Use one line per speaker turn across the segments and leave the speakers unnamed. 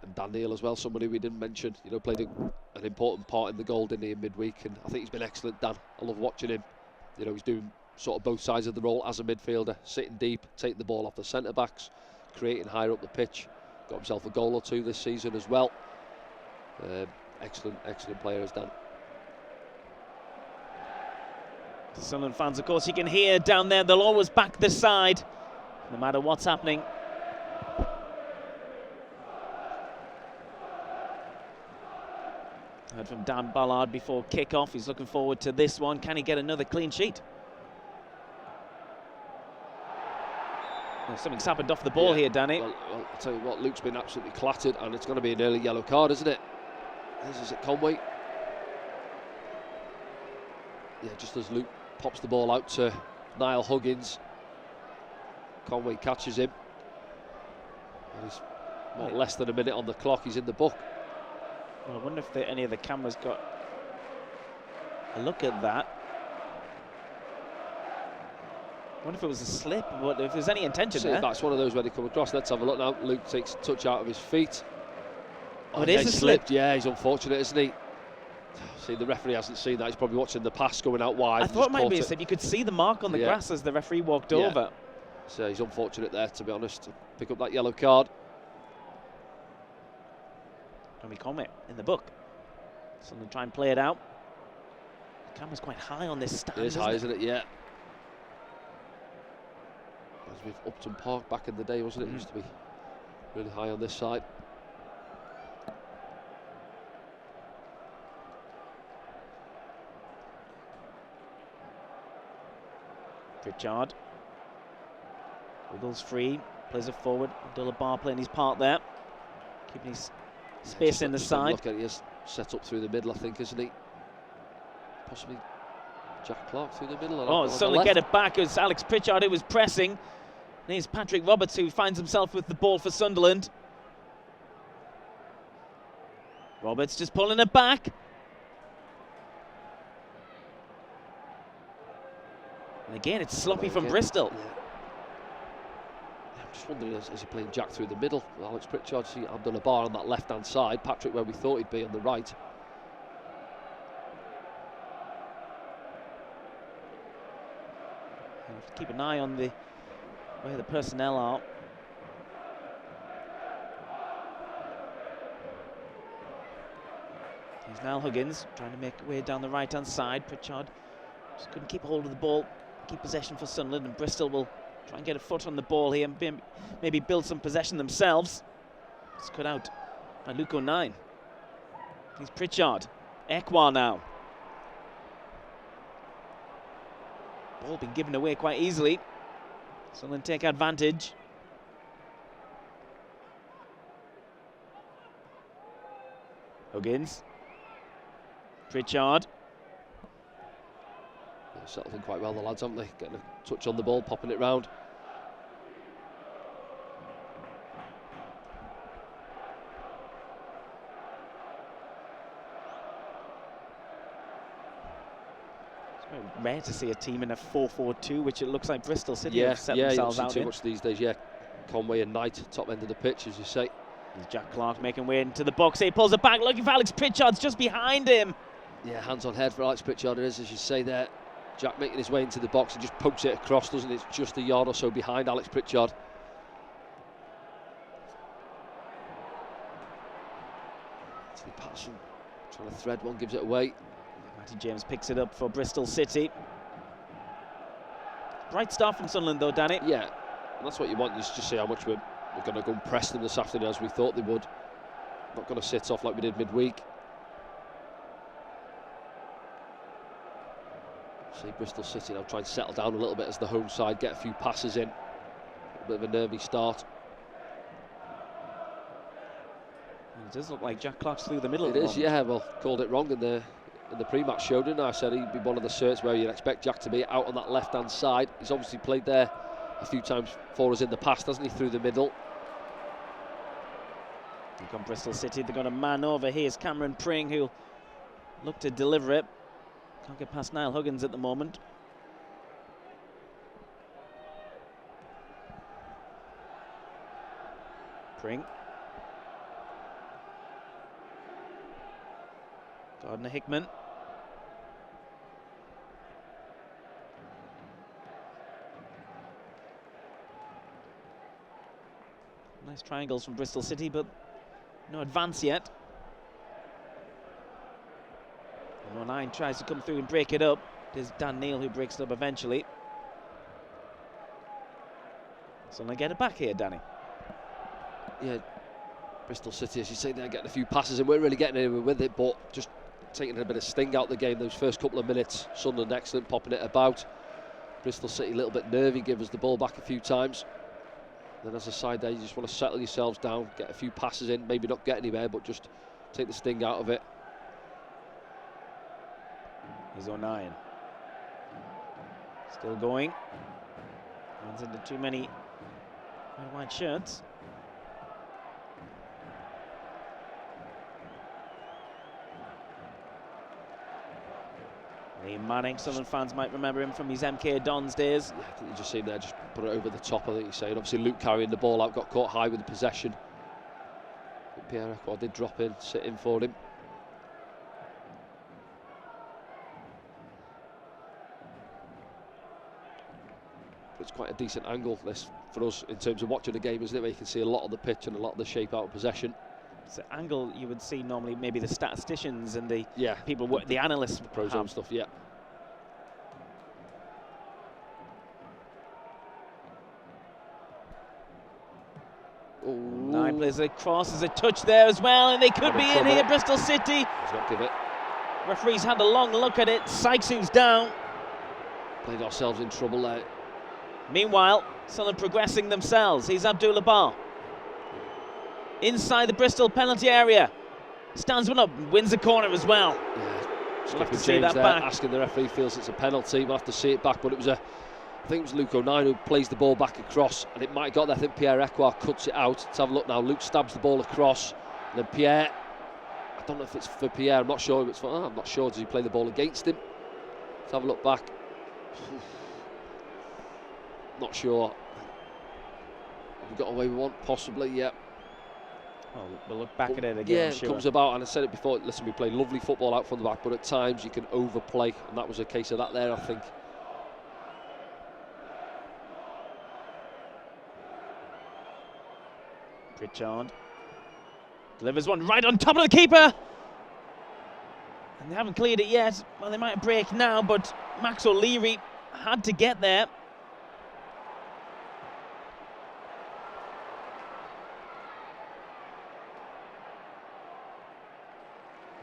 And Dan Neil as well, somebody we didn't mention, you know, played an important part in the goal, didn't he, in midweek, and I think he's been excellent, Dan. I love watching him. You know, he's doing sort of both sides of the role as a midfielder, sitting deep, taking the ball off the centre-backs, creating higher up the pitch. Got himself a goal or two this season as well. Excellent player as Dan.
The Sunderland fans, of course, you can hear down there, they'll always back the side, no matter what's happening. Heard from Dan Ballard before kick-off. He's looking forward to this one. Can he get another clean sheet? Well, something's happened off the ball here, Danny.
Well, I'll tell you what, Luke's been absolutely clattered, and it's going to be an early yellow card, isn't it? This is it, Conway. Yeah, just as Luke pops the ball out to Niall Huggins, Conway catches him. And he's less than a minute on the clock. He's in the book.
Well, I wonder if any of the cameras got a look at that. I wonder if it was a slip, but if there's any intention there.
That's one of those where they come across. Let's have a look now. Luke takes a touch out of his feet.
Oh, it is a slip.
Yeah, he's unfortunate, isn't he? See, the referee hasn't seen that. He's probably watching the pass going out wide.
I thought it might be a slip. You could see the mark on the grass as the referee walked over.
So he's unfortunate there, to be honest, to pick up that yellow card.
Conway in the book. Someone try and play it out. The camera's quite high on this stand.
It is high, isn't it? Yeah. As with Upton Park back in the day, wasn't it? It used to be really high on this side.
Pritchard wiggles free, plays it forward. Abdullah Bar playing his part there, keeping his space in the side.
Look at it, he's set up through the middle, I think, isn't he? Possibly Jack Clark through the middle.
Oh, certainly get it back as Alex Pritchard who was pressing. And here's Patrick Roberts who finds himself with the ball for Sunderland. Roberts just pulling it back. And again, it's sloppy from Bristol.
Yeah. I'm just wondering, is he playing Jack through the middle? Alex Pritchard, see Abdullah Bar on that left-hand side. Patrick where we thought he'd be on the right.
You have to keep an eye on where the personnel are. Here's Niall Huggins trying to make a way down the right-hand side. Pritchard just couldn't keep hold of the ball, keep possession for Sunderland, and Bristol will try and get a foot on the ball here and maybe build some possession themselves. It's cut out by Luke O'Nien. He's Pritchard. Ekwar now. Ball being given away quite easily. Sunderland take advantage. Huggins. Pritchard.
Yeah, settled in quite well, the lads, haven't they? Getting a touch on the ball, popping it round.
It's rare to see a team in a 4-4-2, which it looks like Bristol City have set themselves out in.
Yeah, you don't see too much these days, yeah. Conway and Knight, top end of the pitch, as you say.
There's Jack Clark making way into the box. He pulls it back, looking for Alex Pritchard's just behind him.
Yeah, hands on head for Alex Pritchard it is, as you say there. Jack making his way into the box and just pokes it across, doesn't it? It's just a yard or so behind Alex Pritchard. Patterson trying to thread one, gives it away.
Matty James picks it up for Bristol City. Bright start from Sunderland though, Danny.
Yeah, and that's what you want, is just see how much we're going to go and press them this afternoon as we thought they would. Not going to sit off like we did midweek. See Bristol City now try and settle down a little bit as the home side, get a few passes in. A bit of a nervy start.
It does look like Jack Clark's through the middle.
It is, yeah. Well, called it wrong in the pre-match show, didn't I? said he'd be one of the certs where you'd expect Jack to be out on that left-hand side. He's obviously played there a few times for us in the past, hasn't he? Through the middle.
They've got Bristol City. They've got a man over. Here's Cameron Pring, who'll look to deliver it. Can't get past Niall Huggins at the moment. Pring. Gardner-Hickman. Nice triangles from Bristol City, but no advance yet. Number 9 tries to come through and break it up. It is Dan Neil who breaks it up eventually. So they get it back here, Danny.
Yeah, Bristol City, as you say, they're getting a few passes and we're really getting anywhere with it, but just taking a bit of sting out of the game those first couple of minutes. Sunderland excellent, popping it about. Bristol City a little bit nervy, give us the ball back a few times. Then as a side there, you just want to settle yourselves down, get a few passes in, maybe not get anywhere, but just take the sting out of it.
He's 09. Still going. Runs into too many white shirts. Liam Manning, Sunderland fans might remember him from his MK Dons days.
Yeah, I think you just see him there, just put it over the top, I think you're saying. Obviously Luke carrying the ball out, got caught high with the possession. But Pierre-Emerick did drop in, sit in for him. It's quite a decent angle this for us in terms of watching the game, isn't it, where you can see a lot of the pitch and a lot of the shape out of possession.
It's an angle you would see normally maybe the statisticians and the people, the analysts,
the pros and stuff. Yeah.
Ooh. 9 plays a cross, there's a touch there as well, and they could be in here, Bristol City.
Does not give it.
Referee's had a long look at it. Sykes who's down.
Played ourselves in trouble there.
Meanwhile, Sunderland progressing themselves. Here's Abdullah Bar. Inside the Bristol penalty area. Stands one up, wins the corner as well.
Yeah,
we'll have to see that
there,
back.
asking the referee, feels it's a penalty. We'll have to see it back, but it was I think it was Luke 09 who plays the ball back across, and it might have got there. I think Pierre-Emerick cuts it out. Let's have a look now. Luke stabs the ball across, and then Pierre, I don't know if it's for Pierre, I'm not sure if it's for, I'm not sure, does he play the ball against him? Let's have a look back. Not sure. Have we got away with one? Possibly, yeah.
Well, we'll look back at it again.
Yeah, it comes about, and I said it before, listen, we play lovely football out from the back, but at times you can overplay, and that was a case of that there, I think.
Pritchard delivers one right on top of the keeper. And they haven't cleared it yet. Well, they might break now, but Max O'Leary had to get there.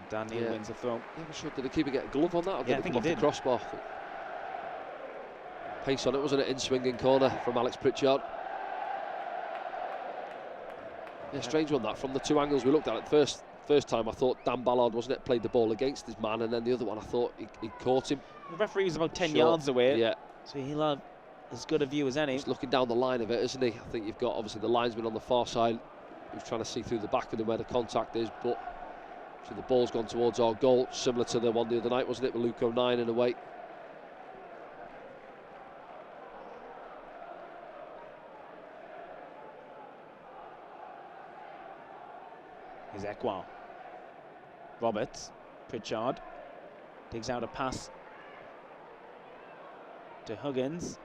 Dan Neil wins the throw.
Yeah, I'm sure. Did the keeper get a glove on that? Or did
I think he did.
The crossbar. Pace on it, wasn't it? In swinging corner from Alex Pritchard. Yeah, strange one that. From the two angles we looked at it, first time I thought Dan Ballard, wasn't it, played the ball against his man, and then the other one I thought he caught him.
The referee was about 10 yards away.
Yeah.
So he'll have as good a view as any.
He's looking down the line of it, isn't he? I think you've got obviously the linesman on the far side who's trying to see through the back of them where the contact is, but so the ball's gone towards our goal, similar to the one the other night, wasn't it, with Luke 09 in a way.
Here's Ekwar. Roberts, Pritchard digs out a pass to Huggins.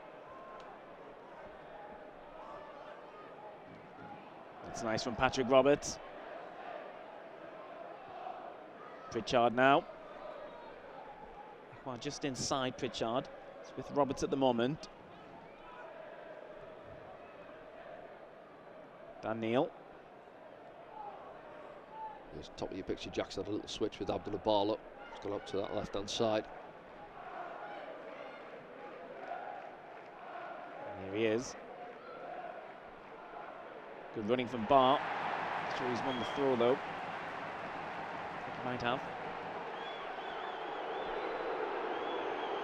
That's nice from Patrick Roberts. Pritchard now. Ekwar just inside Pritchard. It's with Roberts at the moment. Dan Neil.
There's top of your picture, Jackson had a little switch with Abdullah Barlow. He's gone up to that left-hand side.
And here he is. Good running from Bar. Not sure he's won the throw though. He might have.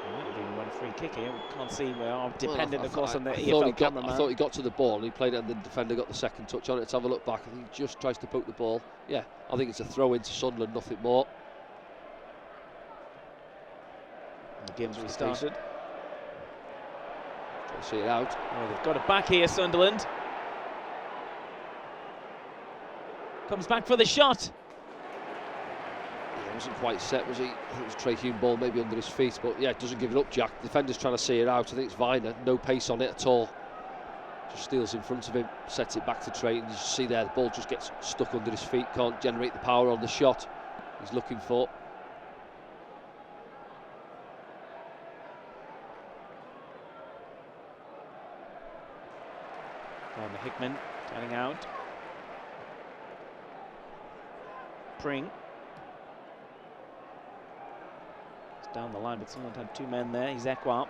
He might have even won a free kick here. We can't see. We are dependent, of course, on the EFL cameraman.
I thought he got to the ball and he played it, and the defender got the second touch on it. Let's have a look back. I think he just tries to poke the ball. Yeah, I think it's a throw into Sunderland, nothing more.
And the game's restarted.
Trying to see it out.
Oh, they've got it back here, Sunderland. Comes back for the shot.
Yeah, wasn't quite set, was he? I think it was Trey Hume ball maybe under his feet, but yeah, doesn't give it up, Jack. The defender's trying to see it out. I think it's Viner, no pace on it at all. Just steals in front of him, sets it back to Trey, and you see there the ball just gets stuck under his feet, can't generate the power on the shot he's looking for.
And Hickman turning out. Pring. It's down the line, but someone had two men there. He's Ekwa.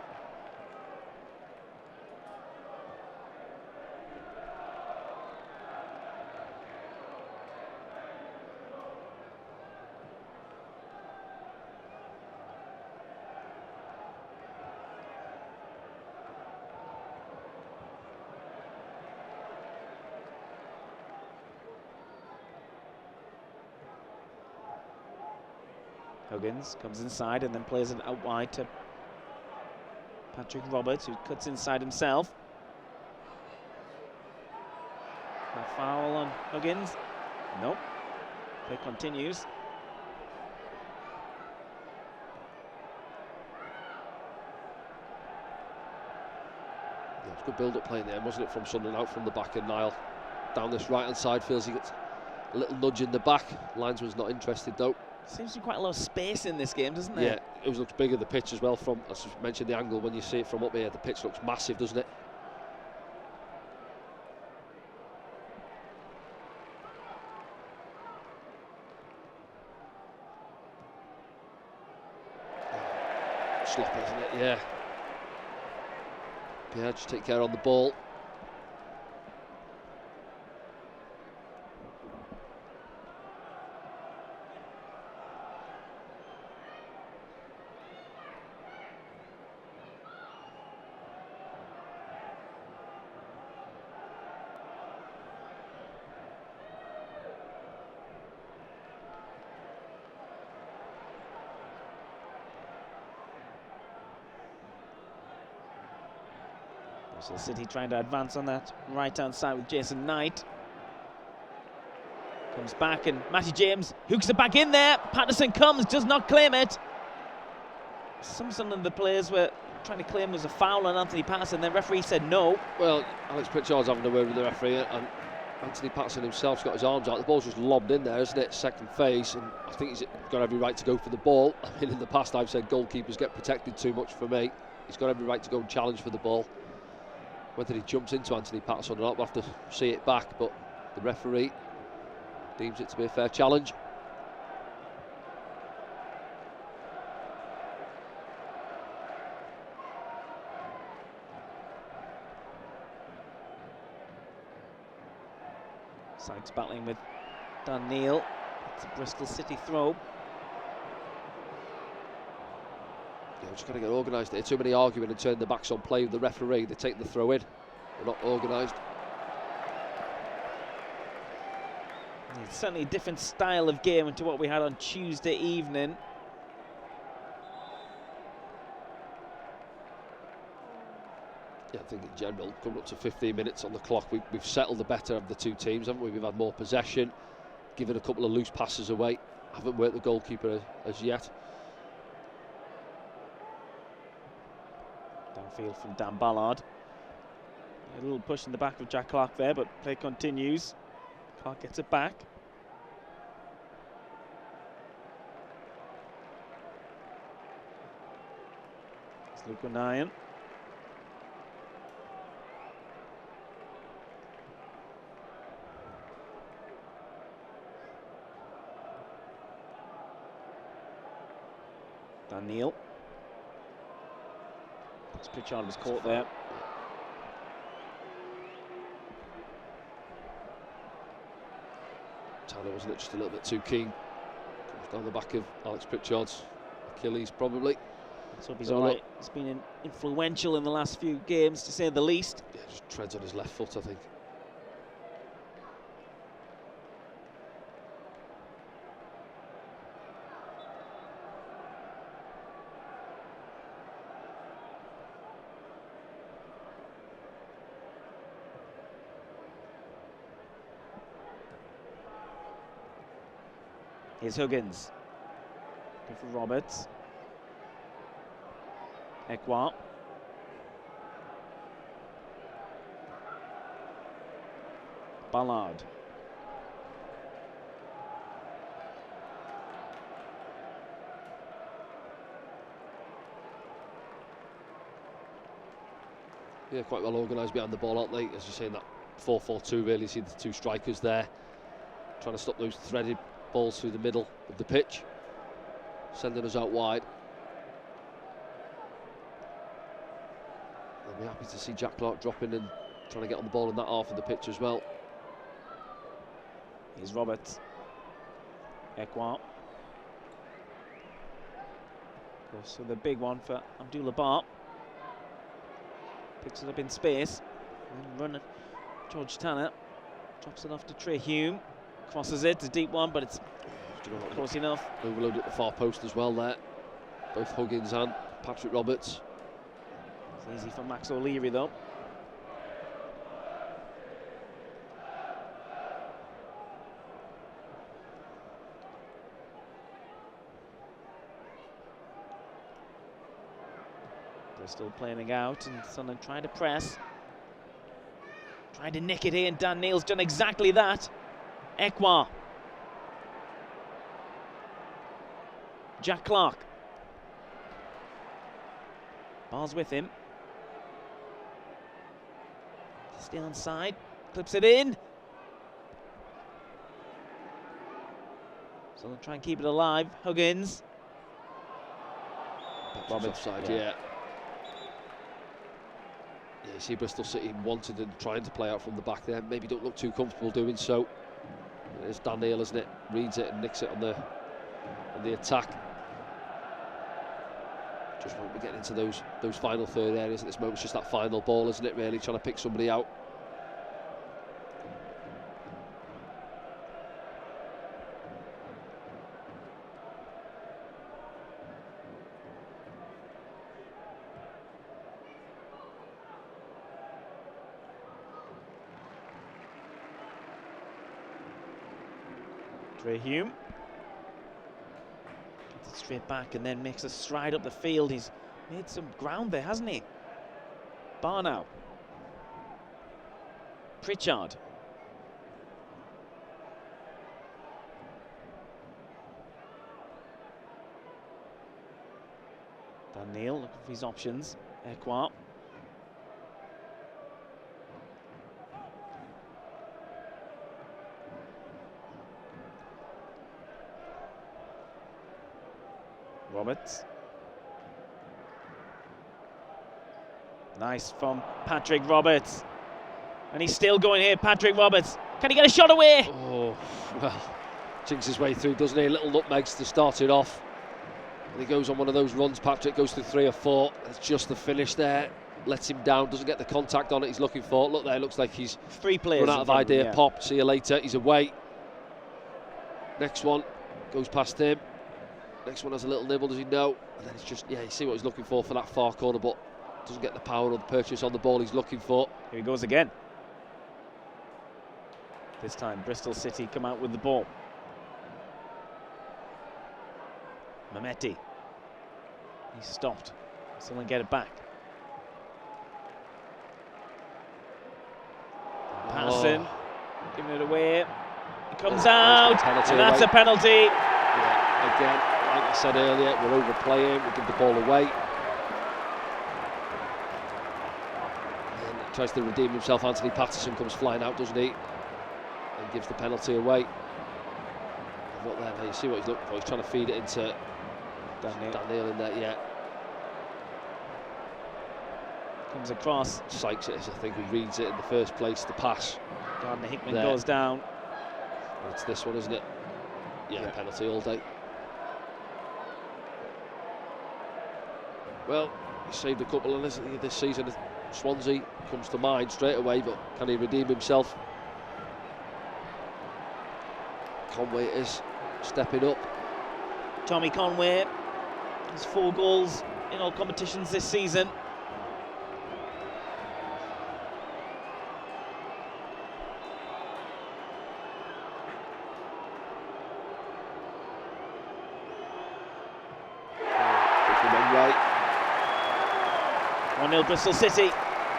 Huggins comes inside and then plays it out wide to Patrick Roberts, who cuts inside himself. A foul on Huggins. Nope. Play continues.
Yeah, it was good build-up playing there, wasn't it, from Sunderland out from the back, and Niall down this right-hand side feels he gets a little nudge in the back. Linesman's not interested though.
Seems to be quite a lot of space in this game, doesn't
Yeah,
it?
it looks bigger, the pitch as well. From, as I mentioned, the angle when you see it from up here, the pitch looks massive, doesn't it? Sloppy, isn't it? Yeah. Pierre just take care on the ball.
So City trying to advance on that right-hand side with Jason Knight. Comes back and Matty James hooks it back in there. Patterson comes, does not claim it. Some of the players were trying to claim there was a foul on Anthony Patterson, then referee said no.
Well, Alex Pritchard's having a word with the referee, and Anthony Patterson himself's got his arms out. The ball's just lobbed in there, isn't it? Second phase, and I think he's got every right to go for the ball. I mean, in the past I've said goalkeepers get protected too much for me. He's got every right to go and challenge for the ball. Whether he jumps into Anthony Patterson or not, we'll have to see it back, but the referee deems it to be a fair challenge.
Sykes battling with Dan Neil. It's a Bristol City throw.
Yeah, we're just got to get organised here. Too many arguing and turning their backs on play with the referee. They take the throw in. They're not organised.
It's certainly a different style of game to what we had on Tuesday evening.
Yeah, I think in general, coming up to 15 minutes on the clock, we've settled the better of the two teams, haven't we? We've had more possession, given a couple of loose passes away. Haven't worked the goalkeeper as yet.
Downfield from Dan Ballard. A little push in the back of Jack Clark there, but play continues. Clark gets it back. It's Luke O'Nien. Dan Neil. Pritchard was caught there.
Tanner, wasn't it, just a little bit too keen. Comes down the back of Alex Pritchard's Achilles, probably.
Let's hope he's all right. He's been influential in the last few games, to say the least.
Yeah, just treads on his left foot, I think.
Here's Huggins. Looking for Roberts. Ekwa. Ballard.
Yeah, quite well organised behind the ball, aren't they? As you say, in that 4-4-2, really, see the two strikers there, trying to stop those threaded balls through the middle of the pitch, sending us out wide. I'll be happy to see Jack Clark dropping and trying to get on the ball in that half of the pitch as well.
Here's Roberts. Ekwa. Goes for the big one for Abdullah Bar. Picks it up in space. And running. George Tanner drops it off to Trey Hume. Crosses it, a deep one, but it's close enough.
Overloaded at the far post as well there. Both Huggins and Patrick Roberts.
It's easy for Max O'Leary though. Bristol playing it out, and Sunderland trying to press. Trying to nick it here, and Dan Neil's done exactly that. Ekwa. Jack Clark. Bar's with him. Still inside. Clips it in. So they'll try and keep it alive. Huggins.
Roberts offside, yeah. You see Bristol City wanted and trying to play out from the back there. Maybe don't look too comfortable doing so. It's Dan Neil, isn't it? Reads it and nicks it on the attack. Just won't be getting into those final third areas at this moment. It's just that final ball, isn't it? Really trying to pick somebody out.
Trey Hume gets it straight back and then makes a stride up the field. He's made some ground there, hasn't he? Bar now. Pritchard. Dan Neil looking for his options. Ekwa. Roberts. Nice from Patrick Roberts. And he's still going here, Patrick Roberts. Can he get a shot away?
Oh, well, jinks his way through, doesn't he? Little nutmegs to start it off. And he goes on one of those runs, Patrick goes through 3 or 4. It's just the finish there. Lets him down, doesn't get the contact on it he's looking for. Look there, looks like he's
3 players
run out of idea. Yeah. Pop, see you later. He's away. Next one goes past him. Next one has a little nibble, does he know? And then it's just, yeah, you see what he's looking for that far corner, but doesn't get the power or the purchase on the ball he's looking for.
Here he goes again. This time, Bristol City come out with the ball. Mehmeti. He's stopped. Someone get it back. Patterson, giving it away. He comes out, and that's a penalty.
Yeah, again, like I said earlier, we're overplaying, we give the ball away. And tries to redeem himself. Anthony Patterson comes flying out, doesn't he? And gives the penalty away. Look there, you see what he's looking for. He's trying to feed it into Dan Neil in there, yeah.
Comes across.
Sykes it, I think, who reads it in the first place, the pass.
Gardner Hickman goes down.
It's this one, isn't it? Yeah, penalty all day. Well, he saved a couple of this season. Swansea comes to mind straight away, but can he redeem himself? Conway is stepping up.
Tommy Conway has 4 goals in all competitions this season. 1-0 Bristol City.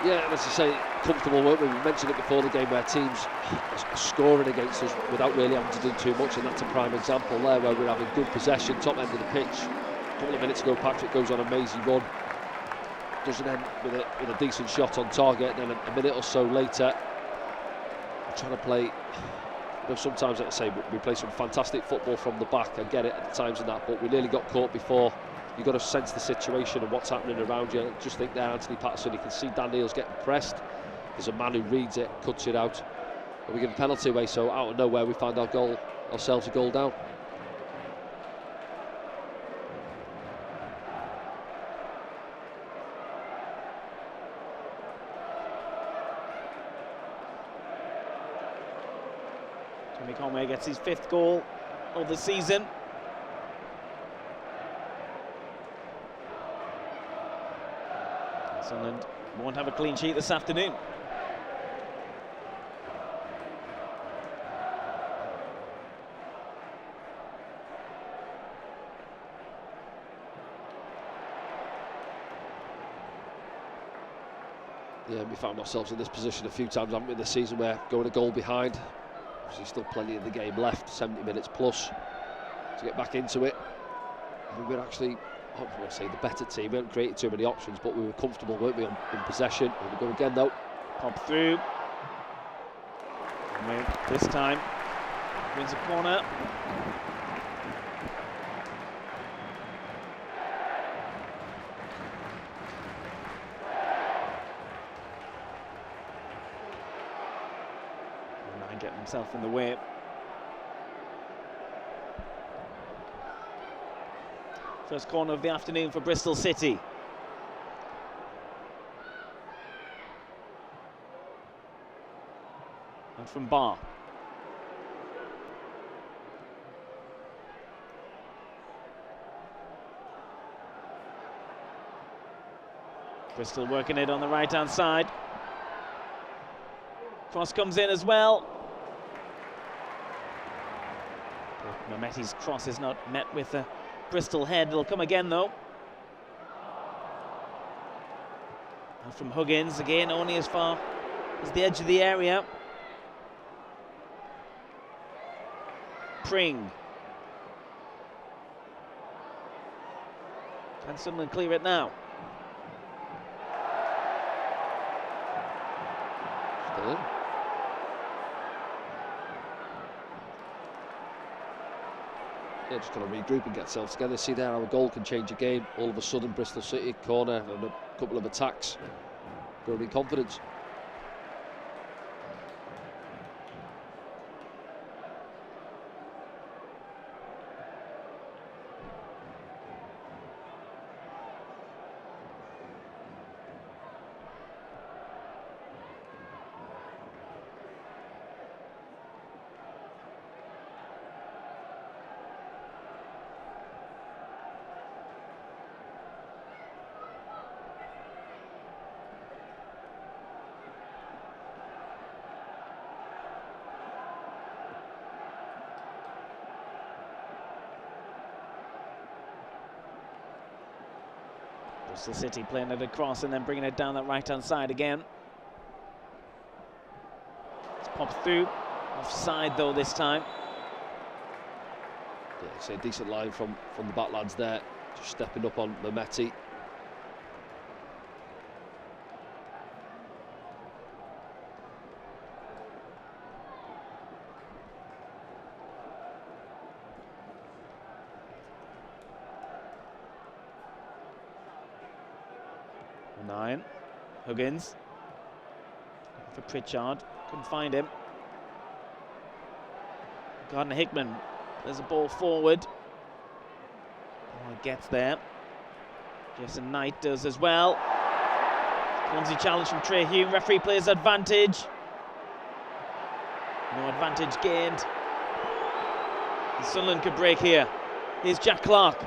Yeah, and as I say, comfortable, weren't we? We mentioned it before the game where teams are scoring against us without really having to do too much, and that's a prime example there where we're having good possession, top end of the pitch. A couple of minutes ago, Patrick goes on a mazy run, doesn't end with a decent shot on target, and then a minute or so later, we're trying to play. You know, sometimes, like I say, we play some fantastic football from the back. I get it at the times and that, but we nearly got caught before. You've got to sense the situation and what's happening around you. Just think there, Anthony Patterson, you can see Dan Neil's getting pressed. There's a man who reads it, cuts it out. And we give a penalty away, so out of nowhere we find ourselves a goal down.
Conway gets his 5th goal of the season. Sunderland won't have a clean sheet this afternoon.
Yeah, we found ourselves in this position a few times, haven't we, this season, where going a goal behind. There's still plenty of the game left, 70 minutes plus to get back into it. We were actually, I don't want to say the better team. We haven't created too many options, but we were comfortable, weren't we, in possession. Here we go again, though.
Pop through. And this time wins a corner. Getting himself in the way. First corner of the afternoon for Bristol City. And from Barr. Bristol working it on the right-hand side. Cross comes in as well. Mehmeti's cross is not met with a Bristol head. It'll come again, though. And from Huggins, again, only as far as the edge of the area. Pring. Can Sunderland clear it now?
Still in. Yeah, just got to regroup and get ourselves together. See there how a goal can change a game. All of a sudden, Bristol City corner and a couple of attacks. Growing in confidence.
Bristol City playing it across and then bringing it down that right-hand side again. It's popped through. Offside, though, this time.
Yeah, it's a decent line from the back lads there. Just stepping up on Mehmeti.
Huggins for Pritchard, couldn't find him. Gardner-Hickman, there's a ball forward. Oh, it gets there. Jason Knight does as well. Clumsy challenge from Trey Hume. Referee plays advantage. No advantage gained. And Sunderland could break here. Here's Jack Clark.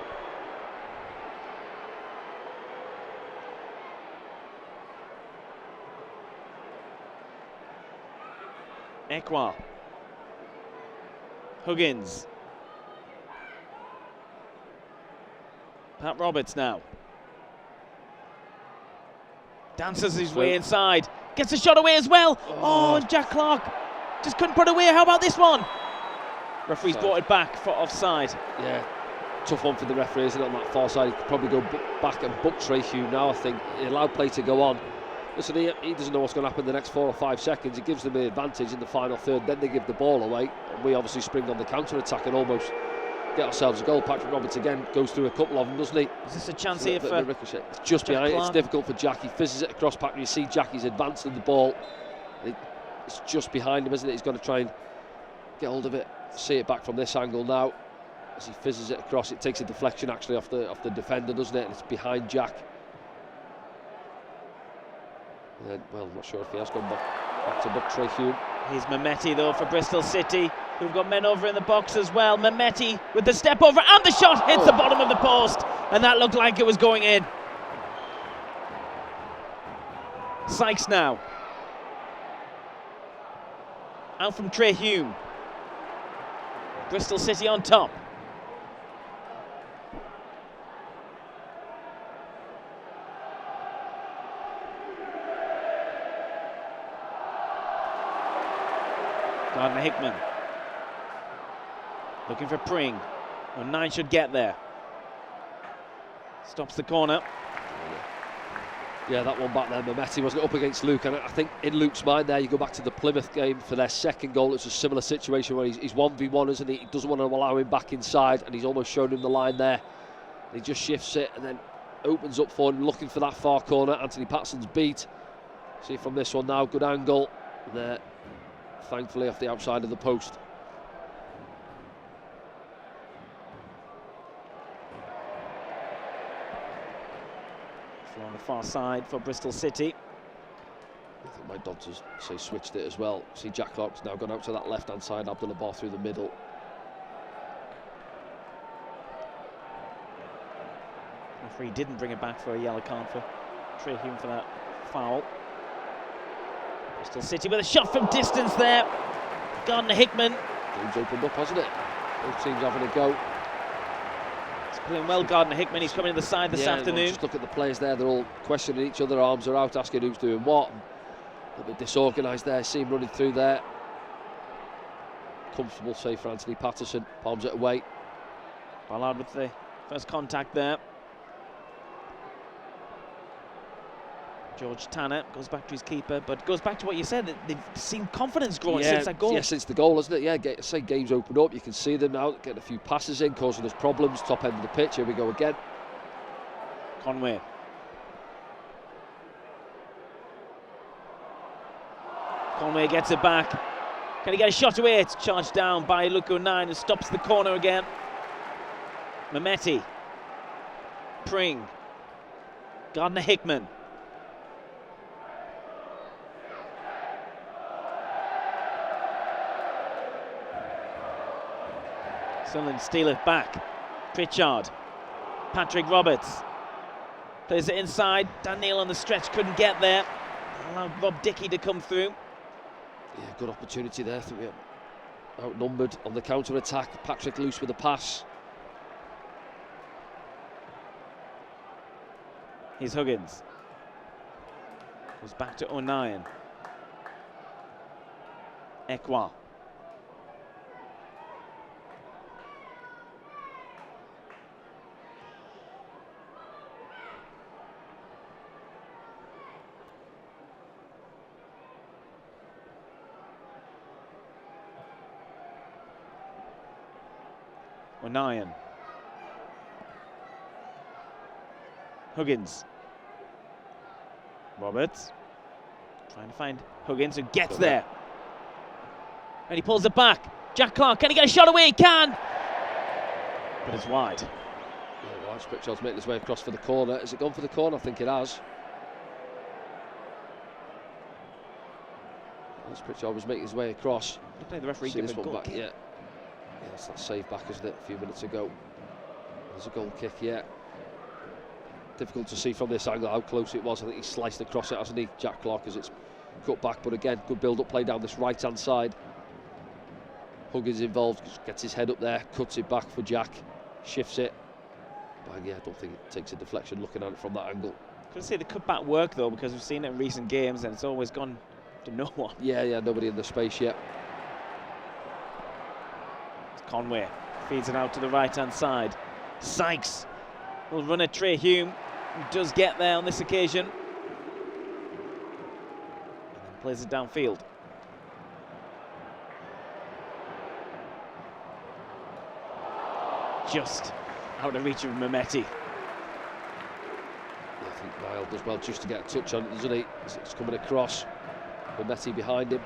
Ekwa. Huggins. Pat Roberts now. Dances his way inside. Gets a shot away as well. Oh, and Jack Clark just couldn't put it away. How about this one? Referee's brought it back for offside.
Yeah, tough one for the referee, isn't it, on that far side? He could probably go back and book Trey Hume now, I think. He allowed play to go on. Listen, he doesn't know what's going to happen in the next 4 or 5 seconds. He gives them the advantage in the final third, then they give the ball away. And we obviously spring on the counter-attack and almost get ourselves a goal. Patrick Roberts again goes through a couple of them, doesn't he?
Is this a chance here for
Ricochet? It's just behind it. It's difficult for Jack. He fizzes it across Patrick. You see Jackie's advancing the ball. It's just behind him, isn't it? He's got to try and get hold of it. See it back from this angle now. As he fizzes it across, it takes a deflection actually off the defender, doesn't it? And it's behind Jack. And then, well, I'm not sure if he has gone back to book Trey Hume.
Here's Mehmeti though for Bristol City, who've got men over in the box as well. Mehmeti with the step over and the shot hits the bottom of the post, and that looked like it was going in. Sykes now. Out from Trey Hume. Bristol City on top. Gardner-Hickman looking for Pring. 9 should get there. Stops the corner.
Yeah, that one back there, Mehmeti wasn't up against Luke, and I think in Luke's mind there, you go back to the Plymouth game for their second goal. It's a similar situation where he's 1v1, isn't he? He doesn't want to allow him back inside, and he's almost shown him the line there. And he just shifts it and then opens up for him, looking for that far corner. Anthony Patson's beat. See from this one now, good angle there. Thankfully off the outside of the post.
On the far side for Bristol City.
I think my doctors say switched it as well. See Jack Clark's now gone out to that left hand side. Abdullah Bar through the middle.
Referee didn't bring it back for a yellow card for Trey Hume for that foul. Bristol City with a shot from distance there. Gardner-Hickman.
Game's opened up, hasn't it? Both teams having a go.
It's playing well, Gardner-Hickman. He's coming to the side this afternoon.
Just look at the players there. They're all questioning each other. Arms are out, asking who's doing what. A little bit disorganised there. See him running through there. Comfortable save for Anthony Patterson. Palms it away.
Ballard with the first contact there. George Tanner goes back to his keeper, but goes back to what you said. They've seen confidence growing since that goal.
Yeah, since the goal, isn't it? Yeah, say games open up. You can see them now getting a few passes in, causing us problems. Top end of the pitch. Here we go again.
Conway. Conway gets it back. Can he get a shot away? It's charged down by Luko 9 and stops the corner again. Mehmeti. Pring. Gardner-Hickman. Sunderland steal it back. Pritchard. Patrick Roberts. Plays it inside. Dan Neil on the stretch couldn't get there. Allowed Rob Dickey to come through.
Yeah, good opportunity there. I think we're outnumbered on the counter-attack. Patrick loose with a pass.
Here's Huggins. Goes back to O'Nien. Ekwa. O'Nien. Huggins. Roberts. Trying to find Huggins, who gets there. And he pulls it back. Jack Clark, can he get a shot away? He can! But it's wide.
Yeah, wide. Pritchard's making his way across for the corner. Has it gone for the corner? I think it has. As Pritchard was making his way across.
The referee gave a goal kick.
Yeah, that's that save back, isn't it? A few minutes ago. There's a goal kick, yeah. Difficult to see from this angle how close it was. I think he sliced across it, hasn't he, Jack Clark, as it's cut back. But again, good build-up play down this right-hand side. Huggins involved, gets his head up there, cuts it back for Jack, shifts it. But yeah, I don't think it takes a deflection looking at it from that angle.
Could say the cutback work though, because we've seen it in recent games and it's always gone to no one.
Yeah, nobody in the space yet.
It's Conway feeds it out to the right-hand side. Sykes will run at Trey Hume, who does get there on this occasion. And then plays it downfield. Just out of reach of Mehmeti.
I think Niall does well just to get a touch on it, doesn't he? It's coming across. Mehmeti behind him.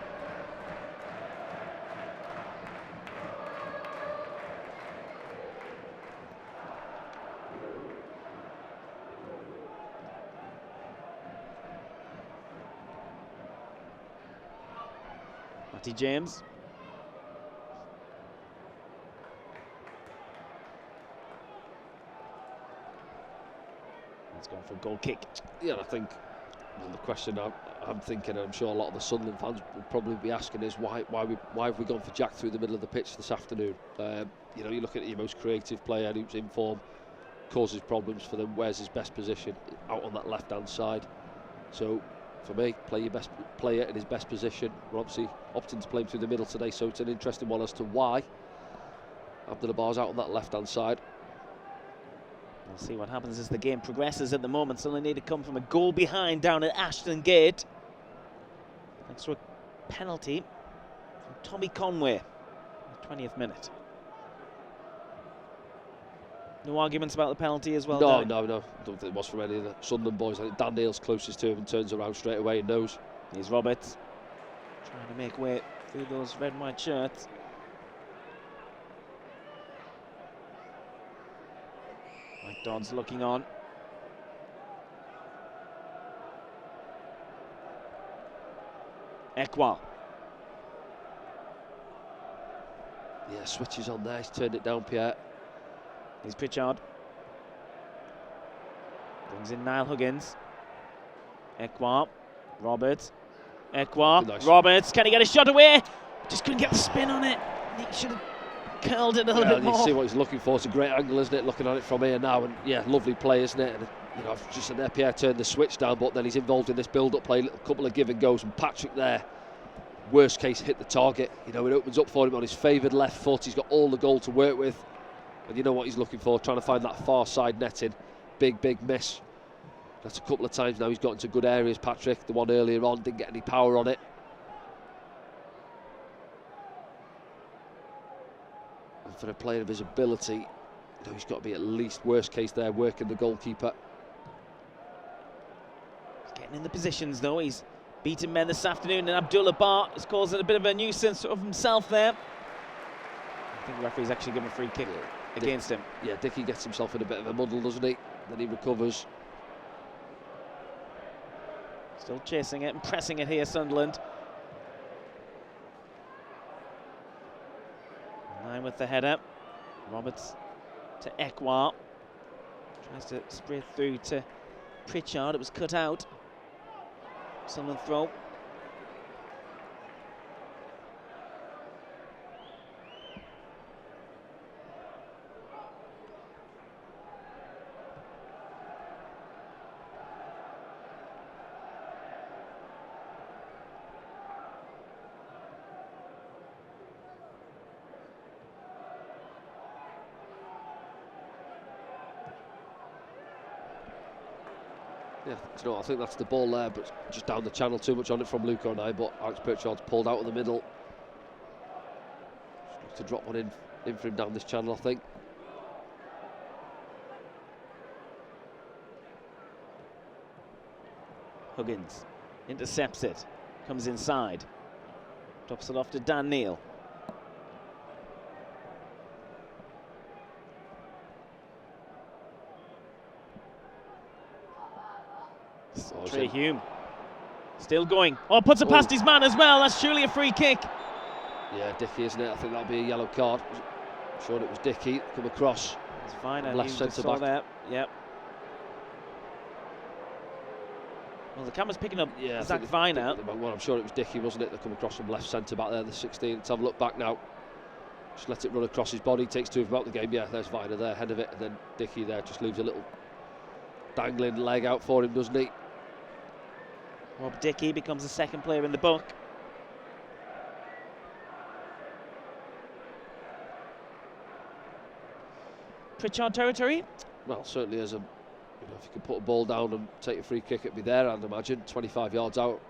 Matty James. It's gone for a goal kick.
Yeah, and I think the question I'm thinking, and I'm sure a lot of the Sunderland fans will probably be asking, is why have we gone for Jack through the middle of the pitch this afternoon? You know, you look at your most creative player who's in form, causes problems for them. Where's his best position? Out on that left-hand side. So, for me, play your best player in his best position. We're obviously opting to play him through the middle today, so it's an interesting one as to why Abdullah Bar's out on that left-hand side.
We'll see what happens as the game progresses. At the moment, Sunderland need to come from a goal behind down at Ashton Gate. Thanks to a penalty from Tommy Conway in the 20th minute. No arguments about the penalty as well?
No. Don't think it was from any of the Sunderland boys. I think Dan Neil's closest to him and turns around straight away and knows.
Here's Roberts trying to make way through those red and white shirts. Mike Dodd's looking on. Ekwa.
Yeah, switches on there. He's turned it down, Pierre.
Here's Pritchard. Brings in Niall Huggins. Ekwa. Roberts. Ekwa.
Nice.
Roberts. Can he get a shot away? Just couldn't get the spin on it. He should have curled it a little bit more.
You see what he's looking for. It's a great angle, isn't it? Looking at it from here now, and yeah, lovely play, isn't it? And you know, I've just said there, Pierre turned the switch down, but then he's involved in this build-up play, a couple of give and goes, and Patrick there, worst case, hit the target. You know, it opens up for him on his favoured left foot. He's got all the goal to work with, and you know what he's looking for, trying to find that far side netting. Big miss. That's a couple of times now he's got into good areas, Patrick. The one earlier on didn't get any power on it. For a player of his ability, you know, he's got to be at least, worst case there, working the goalkeeper.
He's getting in the positions though. He's beaten men this afternoon, and Abdullah Bar is causing a bit of a nuisance of himself there. I think the referee's actually given a free kick against him.
Yeah, Dickie gets himself in a bit of a muddle, doesn't he? Then he recovers.
Still chasing it and pressing it here, Sunderland. Line with the header. Roberts to Ekwa. Tries to spread through to Pritchard. It was cut out. Sunderland throw.
Yeah, you know, I think that's the ball there, but just down the channel, too much on it from Luca and I, but Alex Pritchard's pulled out of the middle. Just to drop one in for him down this channel, I think.
Huggins intercepts it, comes inside, drops it off to Dan Neil. Trey Hume still going. Oh, puts it past his man as well. That's surely a free kick.
Yeah, Dickie, isn't it? I think that'll be a yellow card. I'm sure it was Dickie come across.
It's fine.
Left centre back.
There. Yep. Well, the camera's picking up Zach Vine out.
Well, I'm sure it was Dickie, wasn't it? That come across from left centre back there, the 16. Let's have a look back now. Just let it run across his body. Takes two of them out the game. Yeah, there's Viner there, head of it, and then Dickie there just leaves a little dangling leg out for him, doesn't he?
Rob Dickie becomes the second player in the book. Pritchard territory?
Well, certainly as a, if you can put a ball down and take a free kick, it'd be there, I'd imagine. 25 yards out,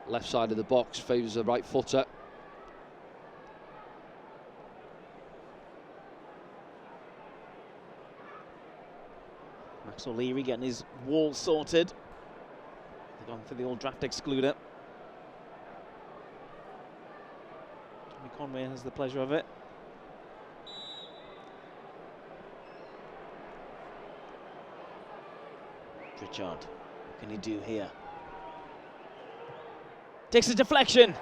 left side of the box, favours the right footer.
Max O'Leary getting his wall sorted. They're going for the old draft excluder. Tommy Conway has the pleasure of it. Pritchard, what can he do here? Takes a deflection.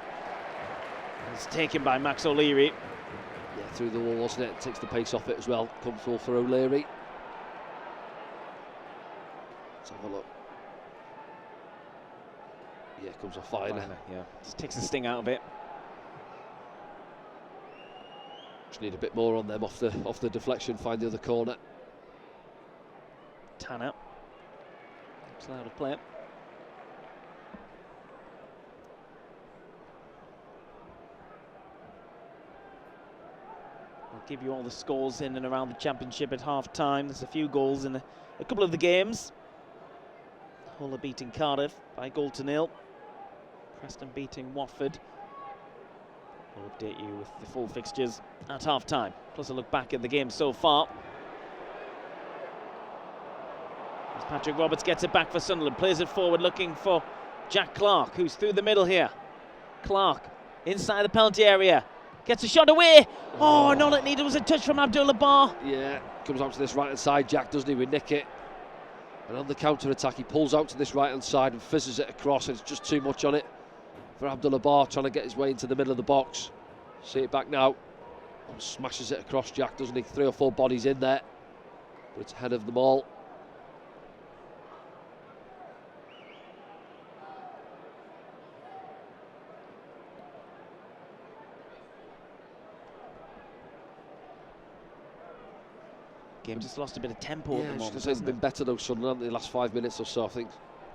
It's taken by Max O'Leary.
Yeah, through the wall, wasn't it? Takes the pace off it as well. Comfortable for O'Leary. Let's have a look. Yeah, comes off fine.
Yeah, just takes the sting out of it.
Just need a bit more on them off the deflection. Find the other corner.
Tanner. It's allowed to play it. I'll give you all the scores in and around the championship at half-time. There's a few goals in a couple of the games. Hull are beating Cardiff by 1-0. Preston beating Watford. I'll update you with the full fixtures at half-time. Plus a look back at the game so far. As Patrick Roberts gets it back for Sunderland, plays it forward looking for Jack Clark, who's through the middle here. Clark inside the penalty area, gets a shot away. Oh, and all it needed was a touch from Abdullah Bar.
Yeah, comes out to this right hand side, Jack, doesn't he? We nick it. And on the counter attack, he pulls out to this right hand side and fizzes it across, and it's just too much on it for Abdullah Bar, trying to get his way into the middle of the box. See it back now. Oh, smashes it across, Jack, doesn't he? 3 or 4 bodies in there, but it's ahead of them all.
Game just lost a bit of tempo at the moment.
It's been better though, Sunderland, in the last 5 minutes or so. I think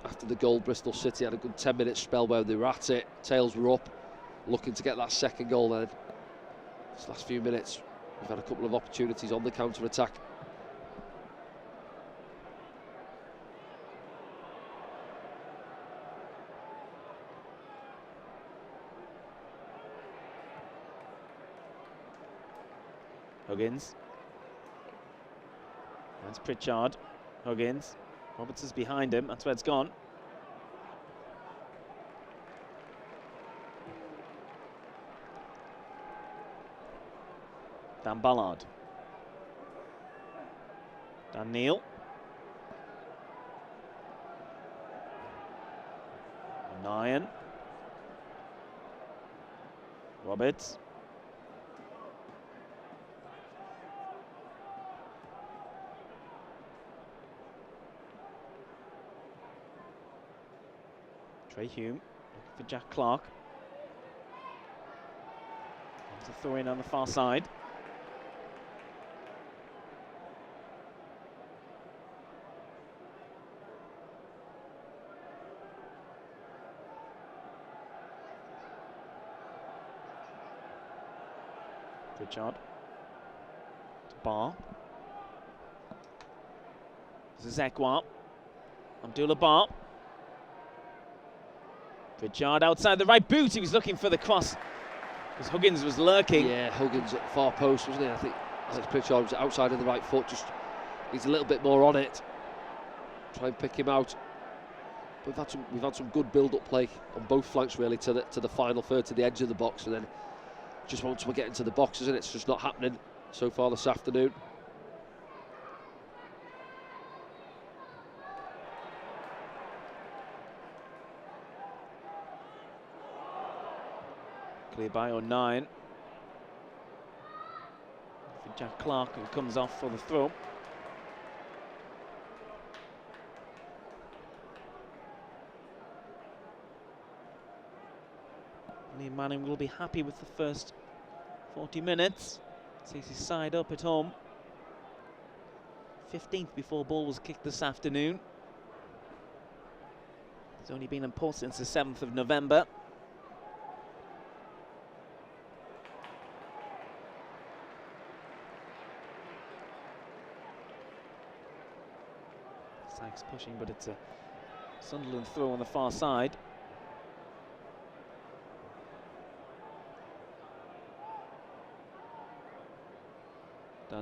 after the goal, Bristol City had a good 10-minute spell where they were at it. Tails were up, looking to get that second goal. Then this last few minutes, we've had a couple of opportunities on the counter attack.
Huggins. That's Pritchard. Huggins. Roberts is behind him. That's where it's gone. Dan Ballard. Dan Neil. Nyan. Roberts. Trey Hume looking for Jack Clark. There's a throw in on the far side. Pritchard to Bar. This is Ekwa. Abdullah Bar. Pritchard outside the right boot. He was looking for the cross because Huggins was lurking.
Yeah, Huggins at the far post, wasn't he? I think Pritchard was outside of the right foot. Just needs a little bit more on it. Try and pick him out. But we've had some good build-up play on both flanks really to the final third, to the edge of the box, and then just once we get into the box, isn't it? It's just not happening so far this afternoon.
Clear by 09. For Jack Clark, who comes off for the throw. Liam Manning will be happy with the first 40 minutes. Sees his side up at home. 15th before ball was kicked this afternoon. It's only been in port since the 7th of November. Sykes pushing, but it's a Sunderland throw on the far side.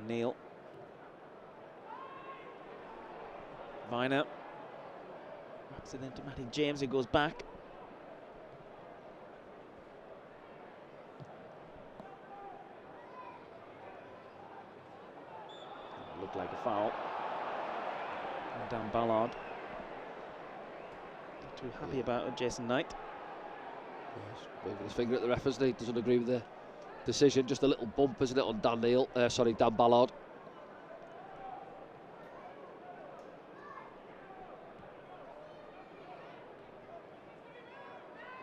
Neil. Viner. Wraps it into Matty James, who goes back. Looked like a foul. And Dan Ballard. Not too happy about it, Jason Knight.
Yes, waving his finger at the ref, isn't he? Doesn't agree with the decision. Just a little bump, isn't it, on Dan Ballard.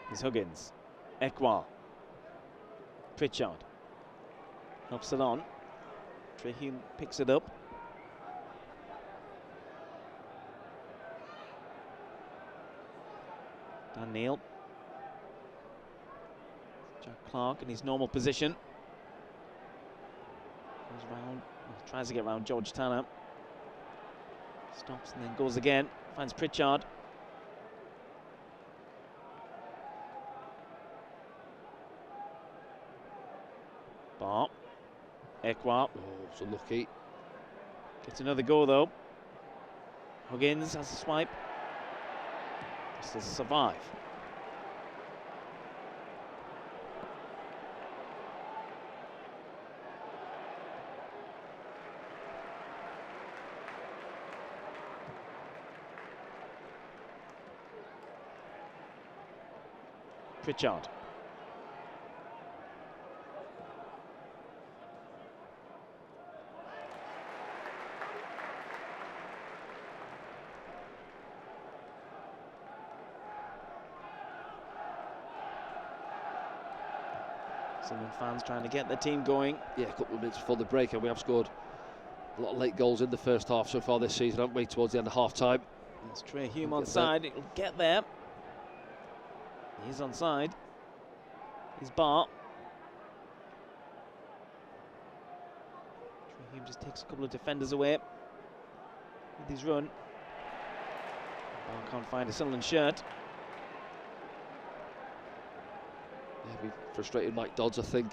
Here's Huggins. Ekwa. Pritchard. Helps it on. Trehune picks it up. Dan Neil. Jack Clark in his normal position. Goes round, tries to get round George Tanner. Stops and then goes again. Finds Pritchard. Bar. Ekwa.
Oh, so lucky.
Gets another go though. Huggins has a swipe. This will survive. Pritchard. Sunderland fans trying to get the team going.
Yeah, a couple of minutes before the break, and we have scored a lot of late goals in the first half so far this season, haven't we, towards the end of half-time.
There's Trehune on side, it'll get there. He's on side. He's Bar. Trehune just takes a couple of defenders away with his run. Bar can't find a Sunderland shirt.
Yeah, we frustrated Mike Dodds, I think.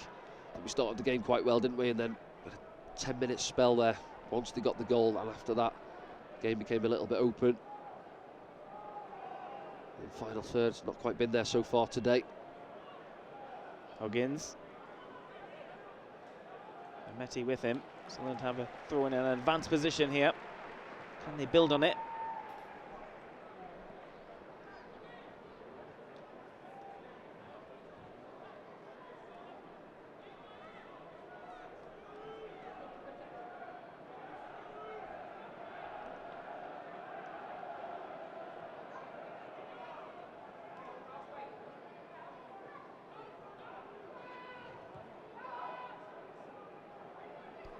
We started the game quite well, didn't we? And then a 10-minute spell there once they got the goal, and after that, the game became a little bit open. The final third's not quite been there so far today.
Huggins. And Metty with him. Sunderland have a throw in an advanced position here. Can they build on it?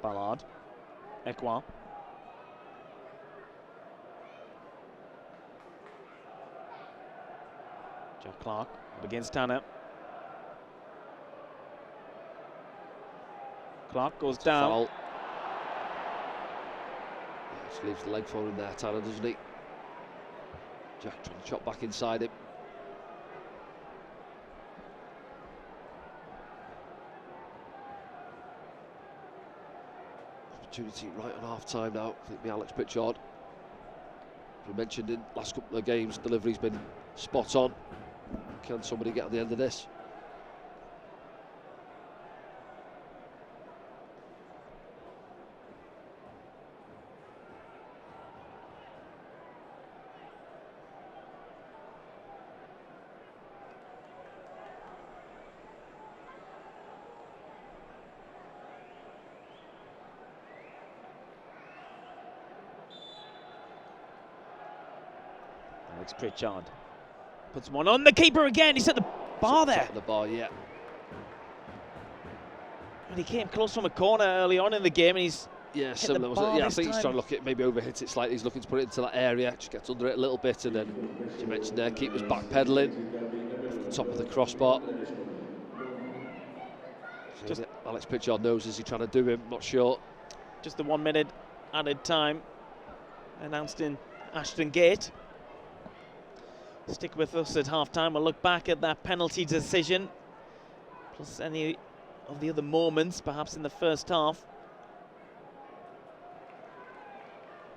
Ballard. Ekwa. Jack Clark begins Tanner. Clark goes down.
Foul. Yeah, just leaves the leg for him there, Tanner, doesn't he? Jack trying to chop back inside him. Opportunity right on half-time now. I think Alex Pritchard, we mentioned in last couple of games, delivery's been spot on. Can somebody get on the end of this?
Alex Pritchard puts one on the keeper again. He's at the bar there.
At the bar, yeah.
And he came close from a corner early on in the game, and he's
Yeah, similar, wasn't it? Yeah, I think he's trying to look at maybe overhit it slightly. He's looking to put it into that area, just gets under it a little bit, and then, as you mentioned there, keeper's backpedaling off the top of the crossbar. Just Alex Pritchard knows, is he trying to do him? Not sure.
Just the 1 minute added time announced in Ashton Gate. Stick with us at half-time. We'll look back at that penalty decision, plus any of the other moments, perhaps in the first half.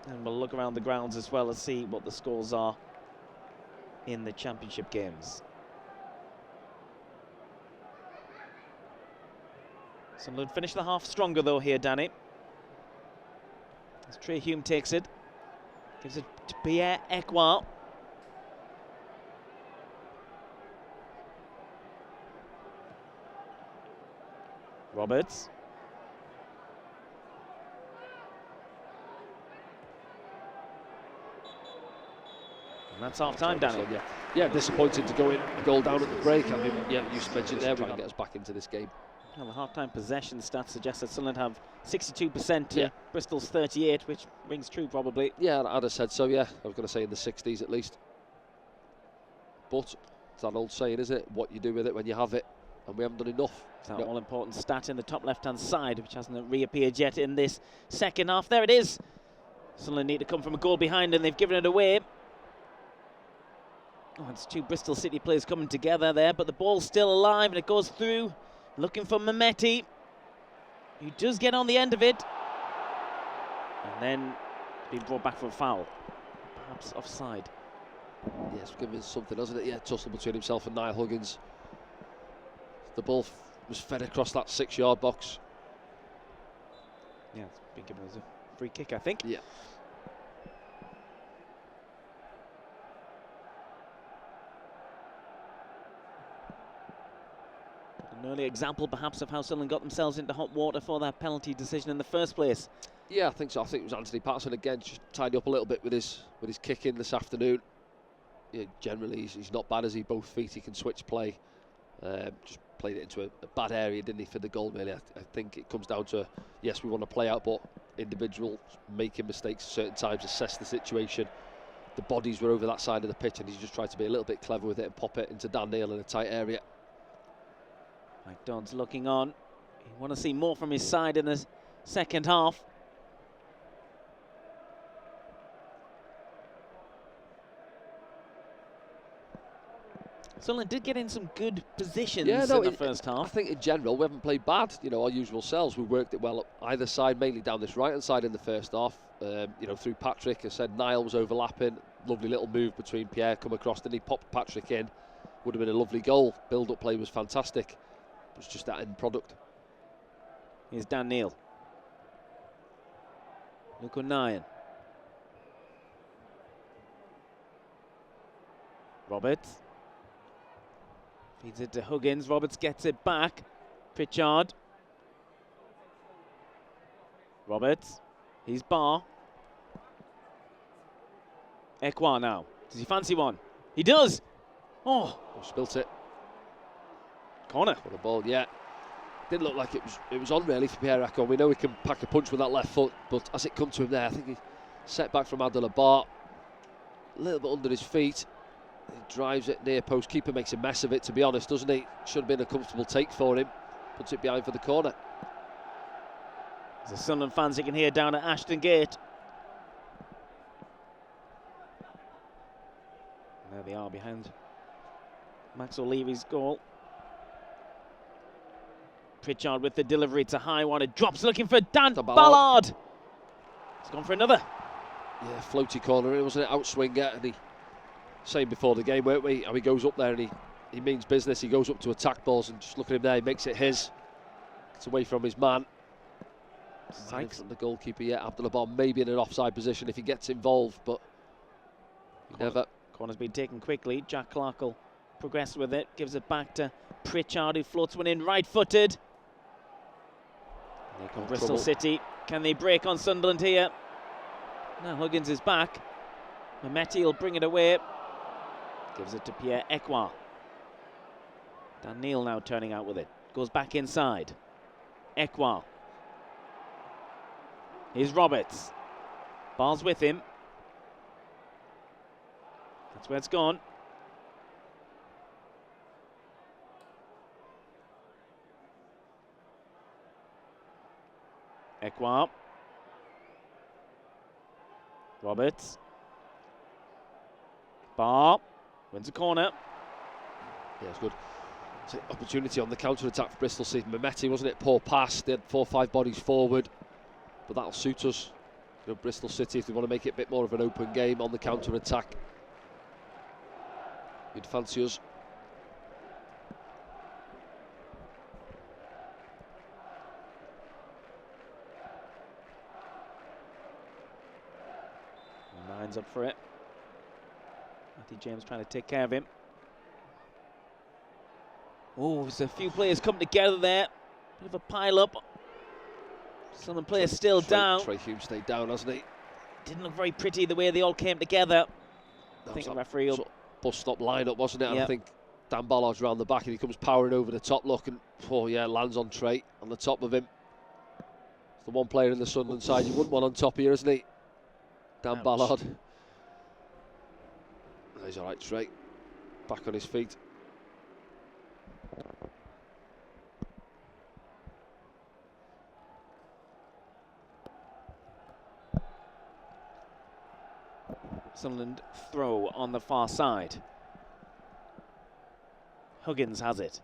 And we'll look around the grounds as well and see what the scores are in the championship games. Sunderland finish the half stronger though here, Danny. As Trey Hume takes it, gives it to Pierre Ekwa. Roberts. And that's half-time, Danny.
Yeah, disappointing to go in a goal down at the break. I mean, yeah, you mentioned there, trying to get us back into this game.
Well, the half-time possession stats suggest that Sunderland have 62% to Bristol's 38, which rings true probably.
Yeah, I'd have said so, yeah. I was going to say in the 60s at least. But it's that old saying, isn't it? What you do with it when you have it, and we haven't done enough.
It's that all-important stat in the top left-hand side, which hasn't reappeared yet in this second half. There it is. Sunderland need to come from a goal behind, and they've given it away. Oh, it's two Bristol City players coming together there, but the ball's still alive, and it goes through. Looking for Mehmeti, who does get on the end of it, and then being brought back for a foul, perhaps offside.
Yes, given something, hasn't it? Yeah, tussle between himself and Niall Huggins. The ball was fed across that 6-yard box.
Yeah, it's been given as a free kick, I think.
Yeah.
An early example, perhaps, of how Sunderland got themselves into hot water for that penalty decision in the first place.
Yeah, I think so. I think it was Anthony Patterson again, just tied up a little bit with his kicking this afternoon. Yeah, generally, he's not bad, as he both feet. He can switch play. Just played it into a bad area, didn't he, for the goal? Really, I think it comes down to, yes, we want to play out, but individuals making mistakes at certain times, assess the situation. The bodies were over that side of the pitch, and he's just tried to be a little bit clever with it and pop it into Dan Neil in a tight area.
Mike Dodd's looking on. You want to see more from his side in the second half. Sunderland did get in some good positions in the first half.
I think in general we haven't played bad. You know, our usual selves. We worked it well up either side, mainly down this right-hand side in the first half. You know, through Patrick. I said Niall was overlapping. Lovely little move between Pierre, come across, then he popped Patrick in. Would have been a lovely goal. Build-up play was fantastic. It was just that end product.
Here's Dan Neil. Luke O'Nien. Roberts. Feeds it to Huggins. Roberts gets it back. Pritchard. Roberts. He's Barr. Ekwa now. Does he fancy one? He does! Oh!
Spilt it.
Corner.
For the ball, yeah. Didn't look like it was on really for Pierre Ekwa. We know he can pack a punch with that left foot, but as it come to him there, I think he set back from Abdullah Barr. A little bit under his feet. He drives it near post. Keeper makes a mess of it, to be honest, doesn't he? Should have been a comfortable take for him. Puts it behind for the corner.
There's the Sunderland fans you can hear down at Ashton Gate. There they are behind Max O'Leary's goal. Pritchard with the delivery. It's a high one. It drops, looking for Dan Ballard. He's gone for another.
Yeah, floaty corner. It wasn't an outswinger, and he. Same before the game, weren't we? How he goes up there and he means business. He goes up to attack balls, and just look at him there. He makes it his. Gets away from his man. Right from the goalkeeper. Yeah, Abdullah Barr maybe in an offside position if he gets involved, but never.
Corner's been taken quickly. Jack Clark will progress with it. Gives it back to Pritchard, who floats one in right-footed. Here come Bristol City. Can they break on Sunderland here? Now Huggins is back. Mehmeti will bring it away. Gives it to Pierre Ekwa. Dan Neil now turning out with it. Goes back inside. Ekwa. Here's Roberts. Ball's with him. That's where it's gone. Ekwa. Roberts. Bar. Wins a corner.
Yeah, it's good. It's an opportunity on the counter-attack for Bristol City. Mehmeti, wasn't it? Poor pass. They had 4 or 5 bodies forward. But that'll suit us. You know, Bristol City, if they want to make it a bit more of an open game on the counter-attack, you'd fancy us.
Nine's up for it. Matthew James trying to take care of him. Oh, there's a few players come together there. Bit of a pile-up. Some of the players still down.
Trey Hume stayed down, hasn't he?
Didn't look very pretty the way they all came together. I think the referee will...
Sort of bus stop line-up, wasn't it?
Yep.
And I think Dan Ballard's round the back and he comes powering over the top, look, and oh yeah, lands on Trey on the top of him. It's the one player in the Sunderland side you wouldn't want on top here, isn't he? Dan Ballard. Oh, he's all right, Trey. Back on his feet.
Sunderland throw on the far side. Huggins has it.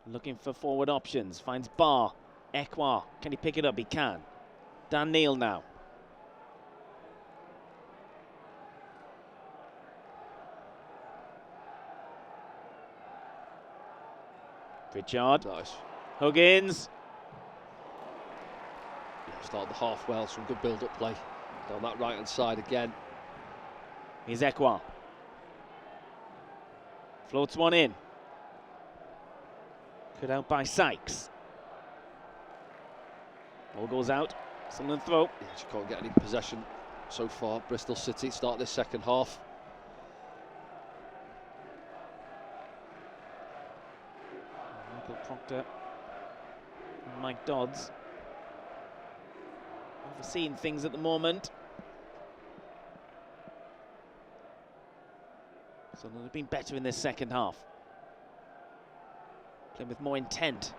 Looking for forward options. Finds Barr. Ekwa. Can he pick it up? He can. Dan Neil now. Pritchard.
Nice.
Huggins.
Yeah, started the half well, some good build-up play down that right-hand side again.
Here's Ekwa. Floats one in. Cut out by Sykes. Ball goes out. Sunderland throw.
Yeah, just can't get any possession so far. Bristol City start this second half.
Michael Proctor and Mike Dodds overseeing things at the moment. Sunderland have been better in this second half. Playing with more intent.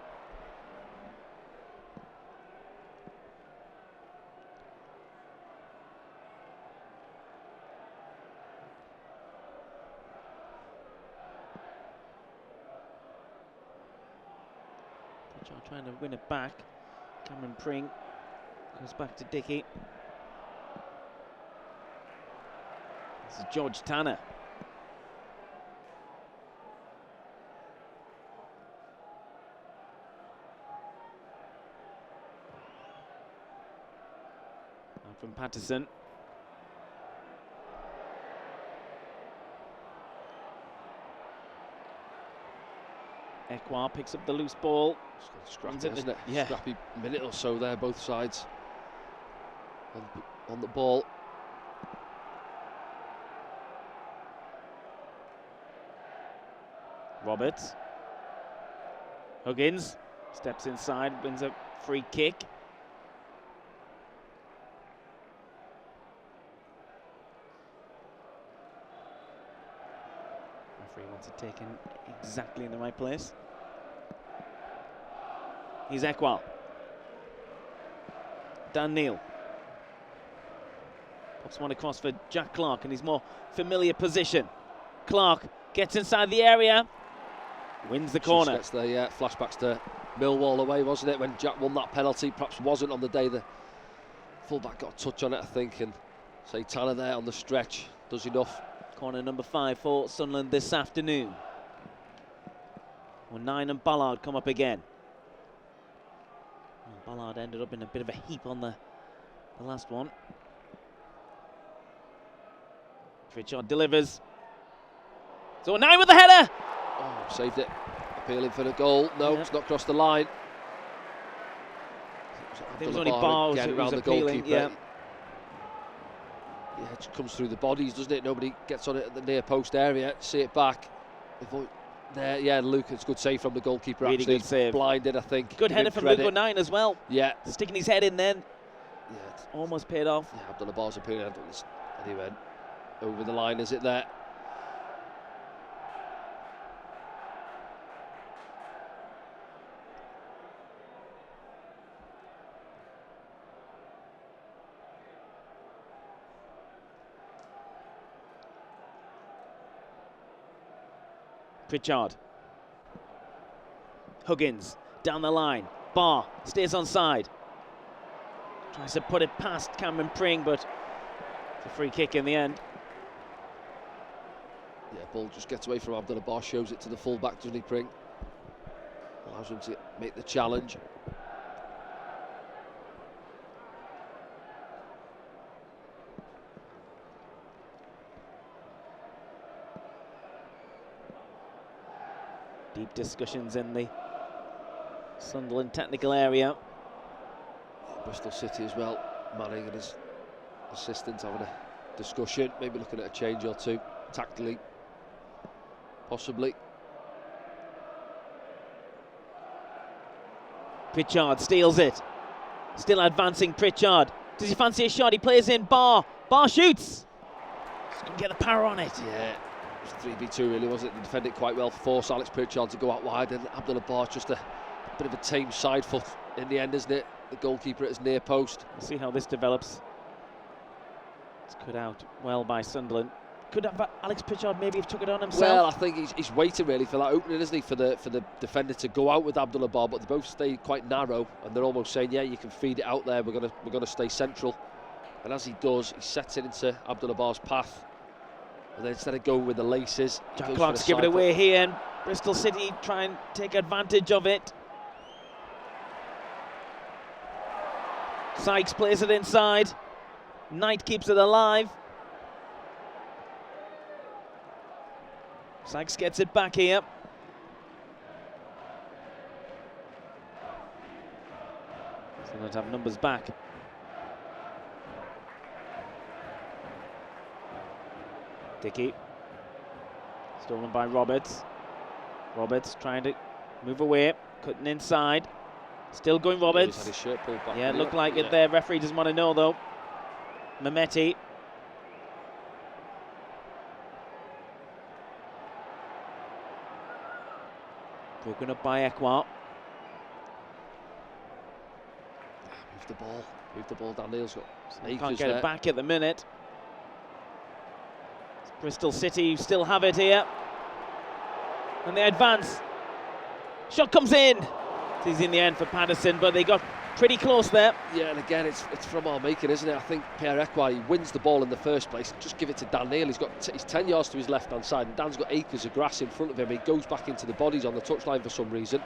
Trying to win it back. Cameron Pring goes back to Dickey. This is George Tanner. Now from Patterson. Ekwa picks up the loose ball.
Scrappy, isn't it?
Yeah.
Scrappy minute or so there, both sides on the ball.
Roberts. Huggins steps inside, wins a free kick. Referee wants it taken exactly in the right place. He's Ekwa. Dan Neil. Pops one across for Jack Clark in his more familiar position. Clark gets inside the area. Wins the corner.
Gets the flashbacks to Millwall away, wasn't it, when Jack won that penalty? Perhaps wasn't on the day the fullback got a touch on it, I think, and say Tanner there on the stretch does enough.
Corner number 5 for Sunderland this afternoon. Well, 9 and Ballard come up again. Well, Ballard ended up in a bit of a heap on the last one. Pritchard delivers. So 9 with the header.
Oh, saved it. Appealing for the goal. No,
yeah.
It's not crossed the line.
I think it was only Bars who was appealing. Yeah.
Yeah, it just comes through the bodies, doesn't it? Nobody gets on it at the near post area. See it back. There, yeah, Luke, it's a good save from the goalkeeper.
Really
actually.
good save.
Blinded, I think.
Good header from Luke O'Nien as well.
Yeah.
Sticking his head in then.
Yeah, it's
Almost paid off.
Yeah, Abdullah Bar's opinion. And he went over the line, is it there?
Pritchard. Huggins down the line. Bar stays on side. Tries to put it past Cameron Pring, but it's a free kick in the end.
Yeah, ball just gets away from Abdullah Bar, shows it to the full-back, doesn't he, Pring? Allows him to make the challenge.
Deep discussions in the Sunderland technical area.
Bristol City as well. Manning and his assistants having a discussion, maybe looking at a change or two, tactically, possibly.
Pritchard steals it. Still advancing Pritchard. Does he fancy a shot? He plays in Bar. Bar shoots. Just couldn't get the power on it.
Yeah, it was 3v2 really, wasn't it? They defended it quite well, forced Alex Pritchard to go out wide, and Abdullah Bar just a bit of a tame side foot in the end, isn't it? The goalkeeper at his near post.
We'll see how this develops. It's cut out well by Sunderland. Could have Alex Pritchard maybe have took it on himself?
Well, I think he's waiting really for that opening, isn't he, for the defender to go out with Abdullah Bar, but they both stay quite narrow, and they're almost saying, yeah, you can feed it out there. We're gonna stay central. And as he does, he sets it into Abdullah Bar's path. And then instead of going with the laces,
Jack Clark's give it away here, and Bristol City try and take advantage of it. Sykes plays it inside. Knight keeps it alive. Sykes gets it back here. Sunderland have numbers back. Dickey. Stolen by Roberts. Roberts trying to move away, cutting inside. Still going Roberts.
He's had his shirt pulled back.
Yeah, it looked like it there. Referee doesn't want to know though. Mehmeti. Broken up by Ekwar.
Move the ball. Dan Neil's got
Can't get it back at the minute. It's Bristol City still have it here. And they advance. Shot comes in. It's in the end for Patterson, but they got pretty close there.
Yeah, and again, it's from our making, isn't it? I think Pierre Ekwar, he wins the ball in the first place. Just give it to Dan Neil. He's 10 yards to his left-hand side, and Dan's got acres of grass in front of him. He goes back into the bodies on the touchline for some reason.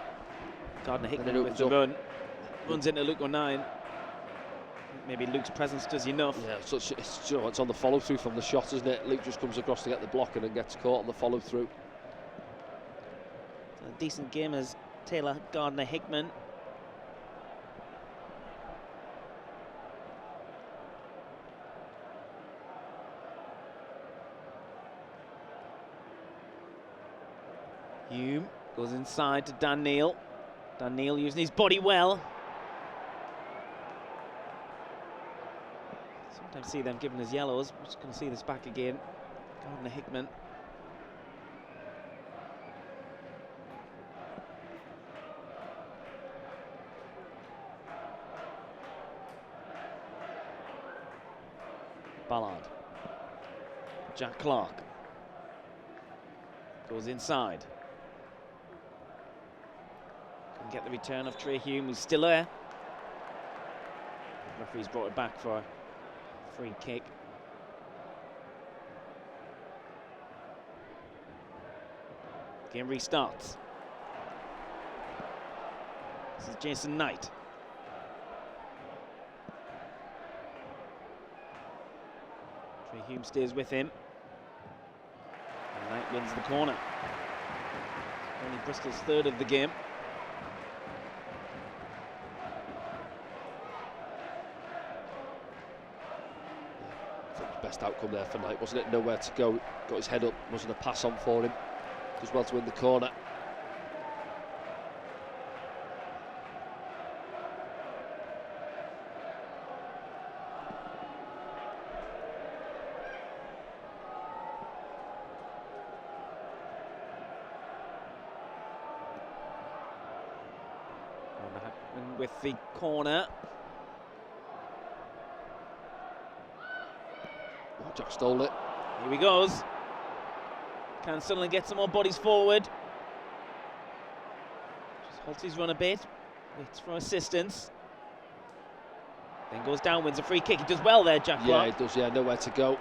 Gardner-Hickman with the run. Runs into Luke O'Nien. Maybe Luke's presence does enough.
Yeah, it's on the follow-through from the shot, isn't it? Luke just comes across to get the block and then gets caught on the follow-through.
A decent game as Taylor Gardner-Hickman. Hume goes inside to Dan Neil. Dan Neil using his body well. Sometimes see them given as yellows. We're just going to see this back again. Gardner-Hickman. Ballard. Jack Clark goes inside. Can get the return of Trey Hume, who's still there. The referee's brought it back for a free kick. Game restarts. This is Jason Knight. Trey Hume stays with him. And Knight wins the corner. Only Bristol's third of the game.
Best outcome there for Knight, wasn't it? Nowhere to go. Got his head up. Wasn't a pass on for him. Does well to win the corner.
with the corner.
Oh, Jack stole it.
Here he goes. Can Sunderland get some more bodies forward? Just halts his run a bit. Waits for assistance. Then goes down, wins a free kick. He does well there, Jack Clark.
Yeah, he does, yeah, nowhere to go.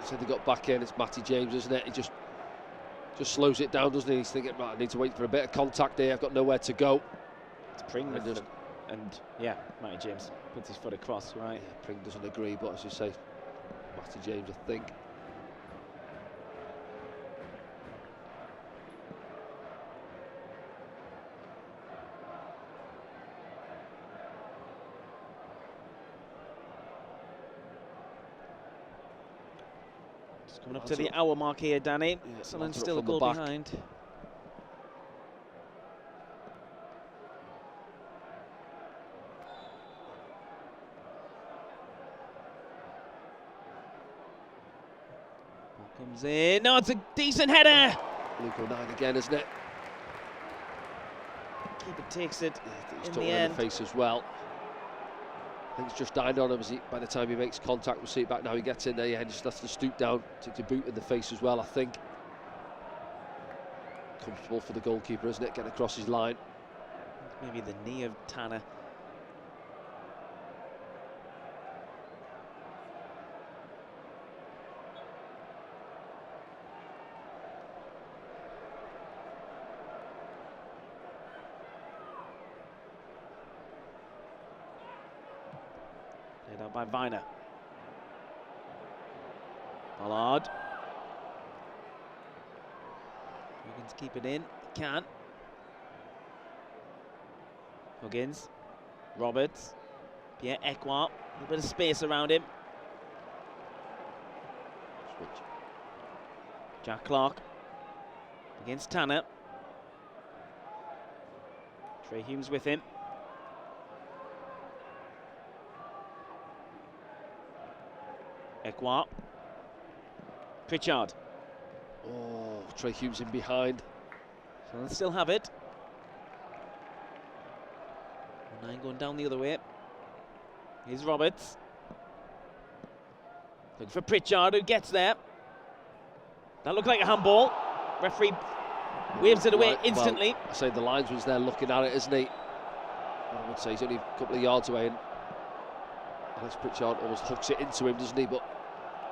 So they got back in, it's Matty James, isn't it? He just slows it down, doesn't he? He's thinking, right, I need to wait for a bit of contact here, I've got nowhere to go.
It's Pring and yeah, Matty James puts his foot across, right?
Yeah, Pring doesn't agree, but as you say, Matty James, I think.
Coming up to the hour mark here, Danny.
Yeah,
Sunderland still a goal behind. Ball comes in. No, it's a decent header.
Luke O'Nien again, isn't it?
Keeper takes it
He's
in
took
the
it in
end.
the face as well. I think it's just dined on him by the time he makes contact. We'll see it back now. He gets in there, yeah, he just has to stoop down, takes a boot in the face as well, I think. Comfortable for the goalkeeper, isn't it? Getting across his line.
Maybe the knee of Tanner. Played out by Viner. Pollard. Huggins keep it in. Can. Huggins. Roberts. Pierre Ekwa. A little bit of space around him.
Switch.
Jack Clark. Against Tanner. Trey Humes with him. Ekwa. Pritchard.
Oh, Trey Humes in behind.
So they'll still have it. 9 going down the other way. Here's Roberts. Looking for Pritchard, who gets there. That looked like a handball. Referee waves it away instantly.
Well, I say the linesman's there looking at it, isn't he? I would say he's only a couple of yards away, and Alex Pritchard almost hooks it into him, doesn't he? But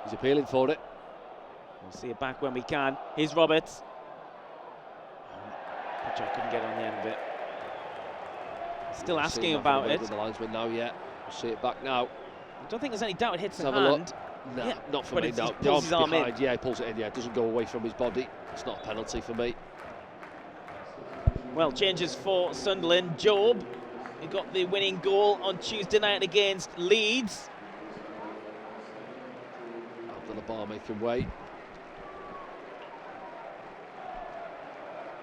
he's appealing for it.
We'll see it back when we can. Here's Roberts. Pritchard couldn't get on the end of it. Still asking about it.
The linesman now, yeah. We'll see it back now.
I don't think there's any doubt it hits the hand.
No,
yeah,
not for
but
me.
he
No,
pulls his arm in.
Yeah, he pulls it in. Yeah, it doesn't go away from his body. It's not a penalty for me.
Well, changes for Sunderland. Job, who got the winning goal on Tuesday night against Leeds.
Abdullah Bar making way.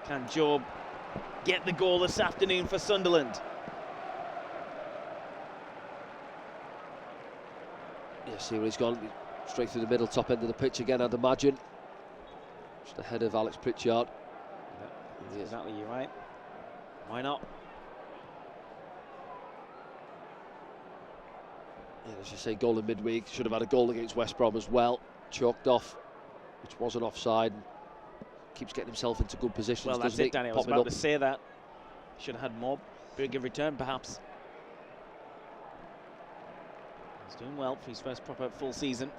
Can Job get the goal this afternoon for Sunderland?
Yeah, see where he's gone. Straight through the middle, top end of the pitch again, I'd imagine. Just ahead of Alex Pritchard.
Yeah, exactly, you're right. Why not?
Yeah, as you say, goal in midweek. Should have had a goal against West Brom as well. Chalked off, which wasn't offside. Keeps getting himself into good positions.
Well, that's it, Danny. I was
Popping
about
up.
to say that. Should have had more bigger return, perhaps. He's doing well for his first proper full season.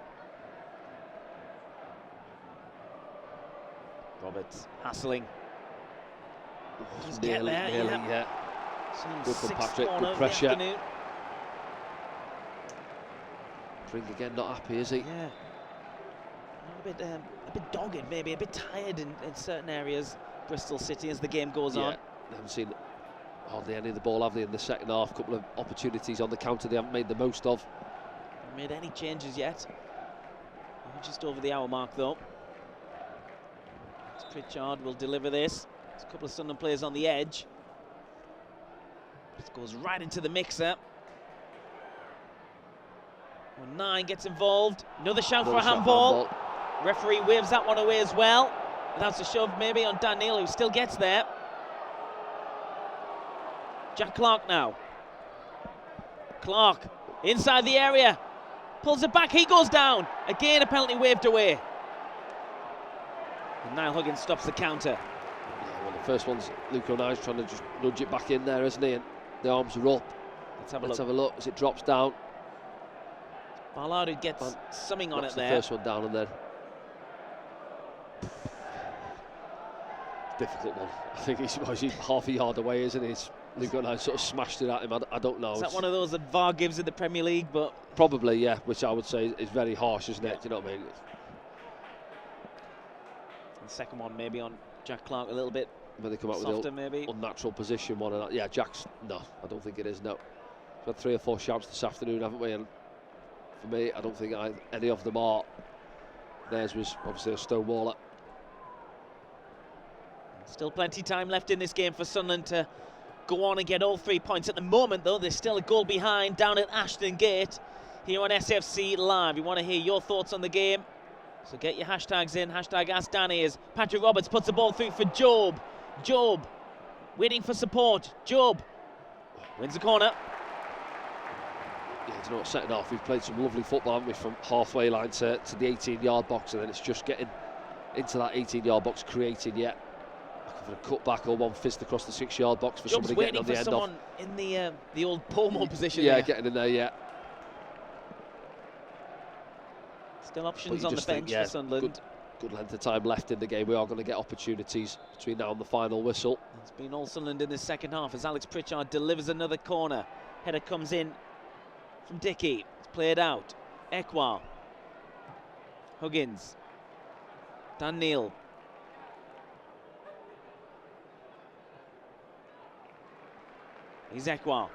Roberts hassling. Just get
Nearly,
there,
yeah. Good from
Sixth
Patrick,
corner
good
of the
pressure.
afternoon.
Pring again, not happy, is he?
Yeah. A bit dogged, maybe a bit tired in certain areas. Bristol City as the game goes on.
They haven't seen hardly any of the ball, have they, in the second half? Couple of opportunities on the counter they haven't made the most of.
Haven't made any changes yet. We're just over the hour mark though. Pritchard will deliver this. There's a couple of Sunderland players on the edge. This goes right into the mixer. 9 gets involved. Another shout for a handball. Referee waves that one away as well. That's a shove maybe on Dan Neil, who still gets there. Jack Clark now. Clark inside the area, pulls it back, he goes down. Again, a penalty waved away. And Niall Huggins stops the counter.
Yeah, well, the first one's Luke O'Nine's trying to just nudge it back in there, isn't he? And the arms are up. Let's have a look as it drops down.
Ballard who gets something on it there.
The first one down and then. Difficult one. I think he's half a yard away, isn't he? Luke O'Nine sort of smashed it at him. I don't know.
Is that one of those that VAR gives in the Premier League? But
probably, yeah, which I would say is very harsh, isn't it? Do you know what I mean?
The second one maybe on Jack Clark a little bit
when they come out
softer,
with the
maybe.
Unnatural position one. And yeah, Jack's, no, I don't think it is, no. We've had 3 or 4 shouts this afternoon, haven't we? And for me, I don't think any of them are. Theirs was obviously a stonewaller.
Still plenty time left in this game for Sunderland to go on and get all 3 points. At the moment, though, there's still a goal behind down at Ashton Gate here on SFC Live. We want to hear your thoughts on the game, so get your hashtags in. Hashtag AskDanny as Patrick Roberts puts the ball through for Job. Job waiting for support. Job wins the corner.
Yeah, you know what, setting off, we've played some lovely football, haven't we, from halfway line to the 18-yard box, and then it's just getting into that 18-yard box, creating yet a cut back or one fist across the 6-yard box for
Job's
somebody getting on the end of.
someone in the old Pomo position.
Yeah,
there.
getting in there, yeah.
Still options on the bench for Sunderland.
Good length of time left in the game. We are going to get opportunities between now and the final whistle.
It's been all Sunderland in the second half as Alex Pritchard delivers another corner. Header comes in from Dickey. It's played out. Ekwar. Huggins. Dan Neil. He's Ekwar.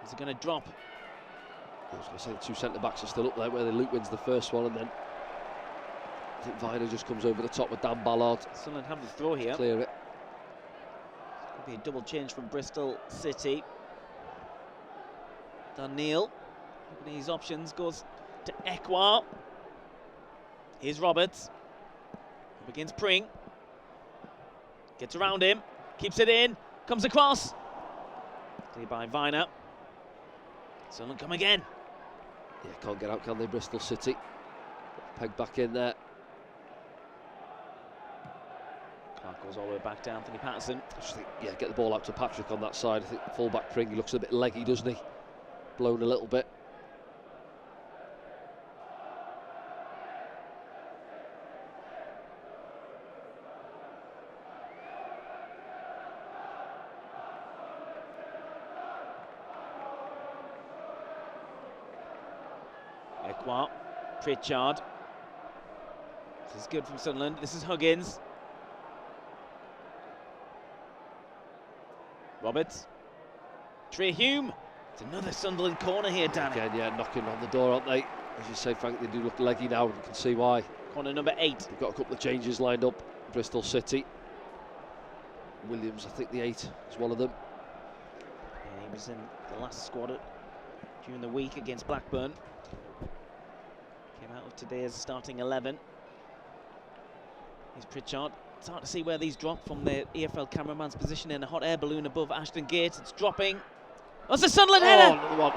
Is it going to drop?
I was going to say the 2 centre-backs are still up there, where Luke wins the first one, and then I think Viner just comes over the top with Dan Ballard.
Sunderland have the throw here.
Clear it.
Could be a double change from Bristol City. Dan Neil, looking at his options, goes to Ekwar. Here's Roberts. Begins Pring. Gets around him. Keeps it in. Comes across. Clear by Viner. Sunderland come again.
Yeah, can't get out, can they, Bristol City? Peg back in there.
Clark goes all the way back to Anthony Patterson.
I just think, yeah, get the ball out to Patrick on that side. I think full-back Pring, he looks a bit leggy, doesn't he? Blown a little bit.
Ekwar, Pritchard. This is good from Sunderland. This is Huggins. Roberts. Hume. It's another Sunderland corner here, Danny.
Again, yeah, knocking on the door, aren't they? As you say, Frank, they do look leggy now. You can see why.
Corner number 8.
They've got a couple of changes lined up. Bristol City. Williams, I think the 8 is one of them.
Yeah, he was in the last squad during the week against Blackburn. Came out of today's starting 11. Here's Pritchard. It's hard to see where these drop from the EFL cameraman's position in a hot air balloon above Ashton Gate. It's dropping. Oh, it's a Sunderland header!
Another one.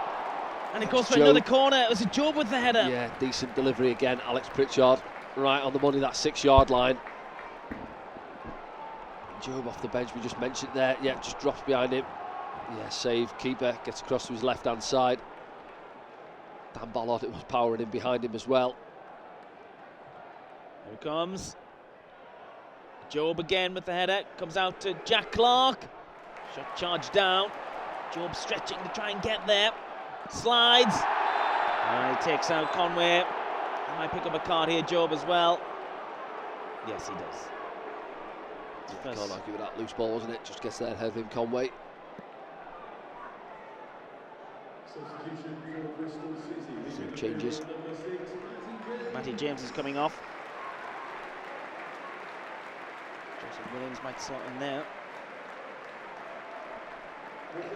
And it goes for another corner. It was a Job with the header.
Yeah, decent delivery again. Alex Pritchard right on the money, that 6-yard line. Job off the bench, we just mentioned there. Yeah, just drops behind him. Yeah, save. Keeper gets across to his left-hand side. Dan Ballard, it was powering in behind him as well.
Here it comes. Job again with the header. Comes out to Jack Clark. Shot charged down. Job stretching to try and get there. Slides. And he takes out Conway. He might pick up a card here, Job, as well. Yes, he does.
Yeah, can't argue with that. Loose ball, wasn't it? Just gets there ahead of him, Conway. Some changes.
Matty James is coming off. Joseph Williams might slot in there.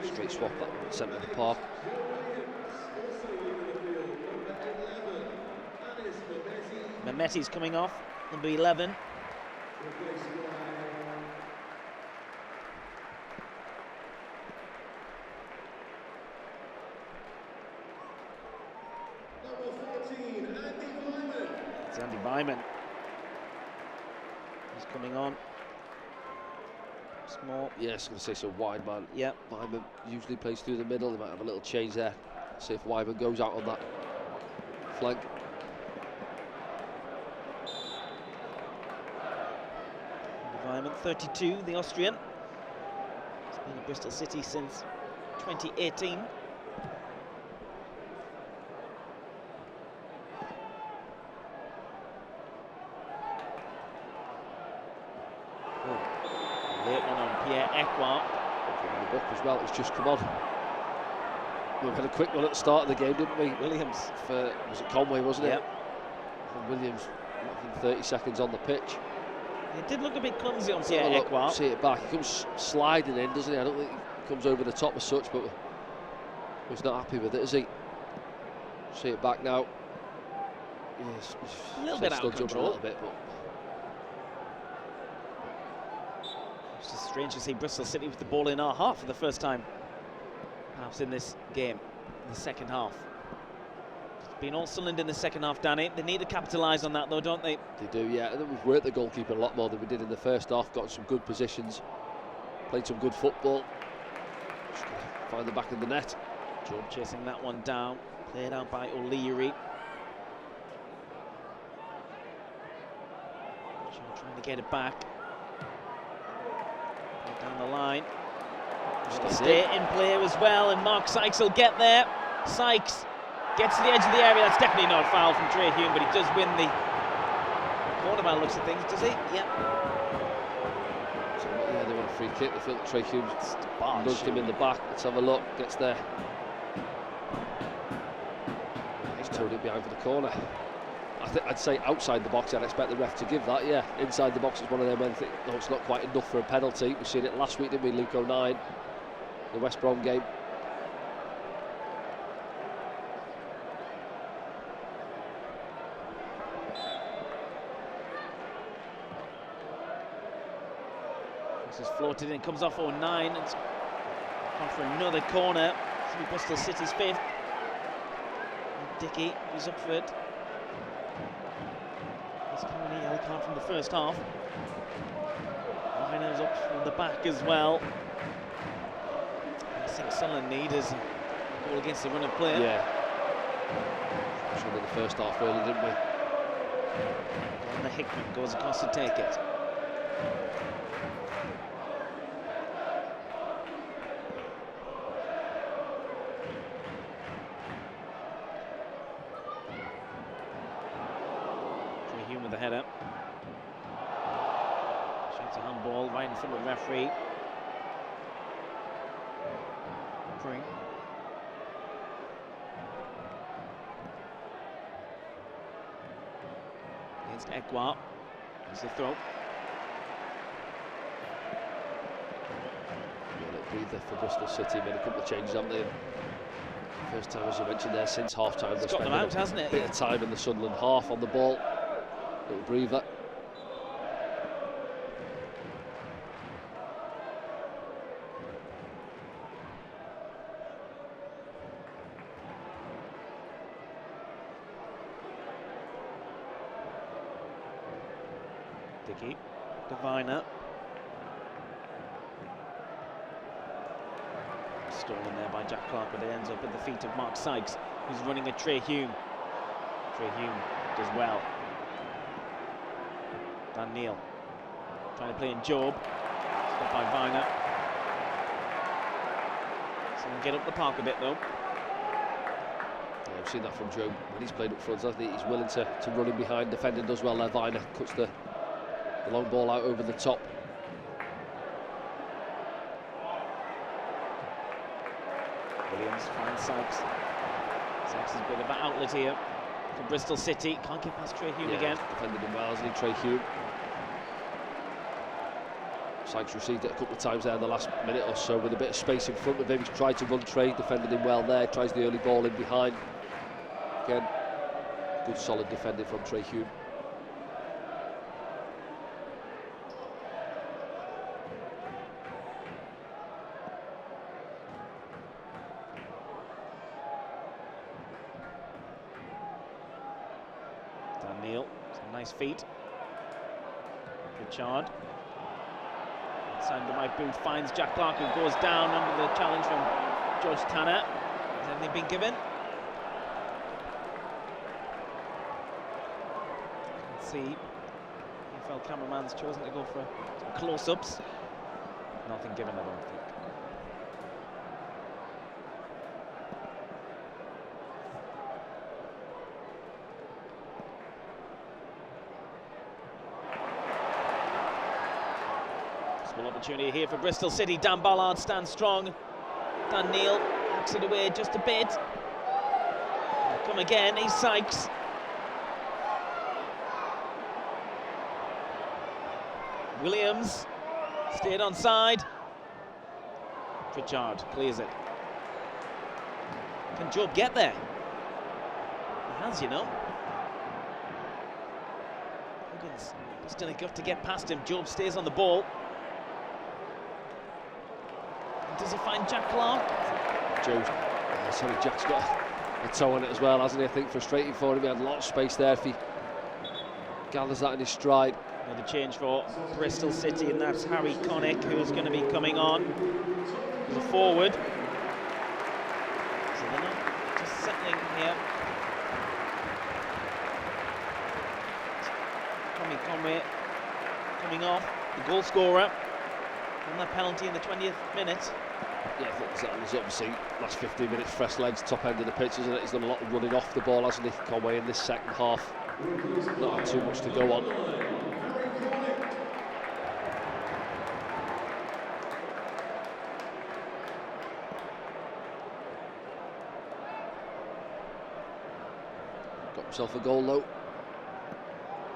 Straight swap that centre of the park.
Mehmeti's coming off, number 11. Wyman. He's coming on. Small.
Yeah, I was going to say, so wide man.
Yeah.
Wyman usually plays through the middle. They might have a little change there. See if Wyman goes out on that flank.
Wyman, 32, the Austrian. He's been at Bristol City since 2018. Late one on Pierre Ekwa.
The book as well, it's just come on. We had a quick one at the start of the game, didn't we?
Williams.
Was it Conway, wasn't it?
Yep.
And Williams, within 30 seconds on the pitch.
It did look a bit clumsy on Pierre Ekwa.
See it back. He comes sliding in, doesn't he? I don't think he comes over the top as such, but he's not happy with it, is he? See it back now. Yes,
a little bit out of control.
A little bit, but
it's just strange to see Bristol City with the ball in our half for the first time, perhaps in this game, in the second half. It's been all Sunderland in the second half, Danny. They need to capitalise on that, though, don't they?
They do, yeah. And then we've worked the goalkeeper a lot more than we did in the first half. Got some good positions, played some good football. Just got to find the back of the net.
Job chasing that one down, played out by O'Leary. Trying to get it back. Down the line. Stay in play as well, and Mark Sykes will get there. Sykes gets to the edge of the area. That's definitely not a foul from Trey Hume, but he does win the corner by the looks of things, does he? Yeah.
So, yeah, they want a free kick. They feel that Trey Hume nudged him in the back. Let's have a look. Gets there. He's towed it behind for the corner. I'd say outside the box, I'd expect the ref to give that, yeah. Inside the box is one of them, I think, no, it's not quite enough for a penalty. We've seen it last week, didn't we, Luke 09, the West Brom game.
This is floated in, comes off 09, it's gone for another corner. This will be Bristol City's fifth. Dickey, who's up for it. He's coming a yellow card from the first half. Liner's up from the back as well. I think Sunderland need is a goal against the run of play.
Yeah. Showed in the first half early, didn't we?
And the Hickman goes across to take it. Hume with the header. Shoots a handball right in front of the referee. Pring. Against Ekwa. There's the throw.
Breather for Bristol City. Made a couple of changes, haven't they? First time, as you mentioned there, since half time.
It's got them out, hasn't it?
A bit of time in the Sunderland half on the ball. Little breather.
Dickey, Diviner. Stolen there by Jack Clark, but it ends up at the feet of Mark Sykes, who's running at Trey Hume. Trey Hume does well. Dan Neil trying to play in Job. Stopped by Viner. Someone get up the park a bit though.
Yeah, we've seen that from Job when he's played up front. I think he's willing to run in behind. Defending does well there. Viner cuts the long ball out over the top.
Williams finds Sykes. Sykes is a bit of an outlet here for Bristol City. Can't get past Trey Hume again.
Defended him well, hasn't he, Trey Hume? Sykes received it a couple of times there in the last minute or so with a bit of space in front of him. He's tried to run Trey, defended him well there. Tries the early ball in behind. Again, good solid defending from Trey Hume.
Nice feet. Richard. Outside the right boot finds Jack Clark, who goes down under the challenge from George Tanner. Has anything been given? Let's see. NFL cameraman's chosen to go for some close-ups. Nothing given, I don't think. Small opportunity here for Bristol City. Dan Ballard stands strong. Dan Neil backs it away just a bit. Come again, he's Sykes. Williams stayed onside. Pritchard clears it. Can Job get there? He has, you know. Huggins just done enough to get past him. Job stays on the ball. Does he find Jack Clark?
Jack's got a toe on it as well, hasn't he? I think frustrating for him. He had a lot of space there if he gathers that in his stride.
Another change for Bristol City, and that's Harry Connick, who's going to be coming on as a forward. So they're not just settling here. Conway coming off, the goal scorer, on that penalty in the 20th minute.
Yeah, I think there's obviously last 15 minutes fresh legs, top end of the pitch, isn't it? He's done a lot of running off the ball, hasn't he, Conway, in this second half. Not had too much to go on. Got himself a goal though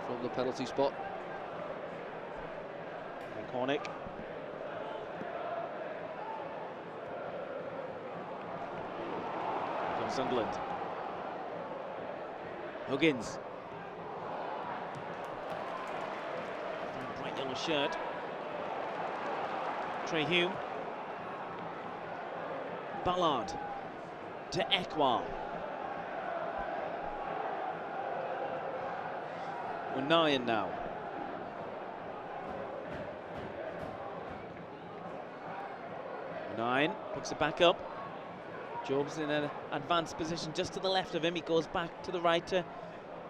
from the penalty spot.
Cornick. From Sunderland. Huggins. Bright yellow shirt. Trey Hume. Ballard to Ekwa. Unayan now. Unayan picks it back up. Job's in an advanced position just to the left of him. He goes back to the right to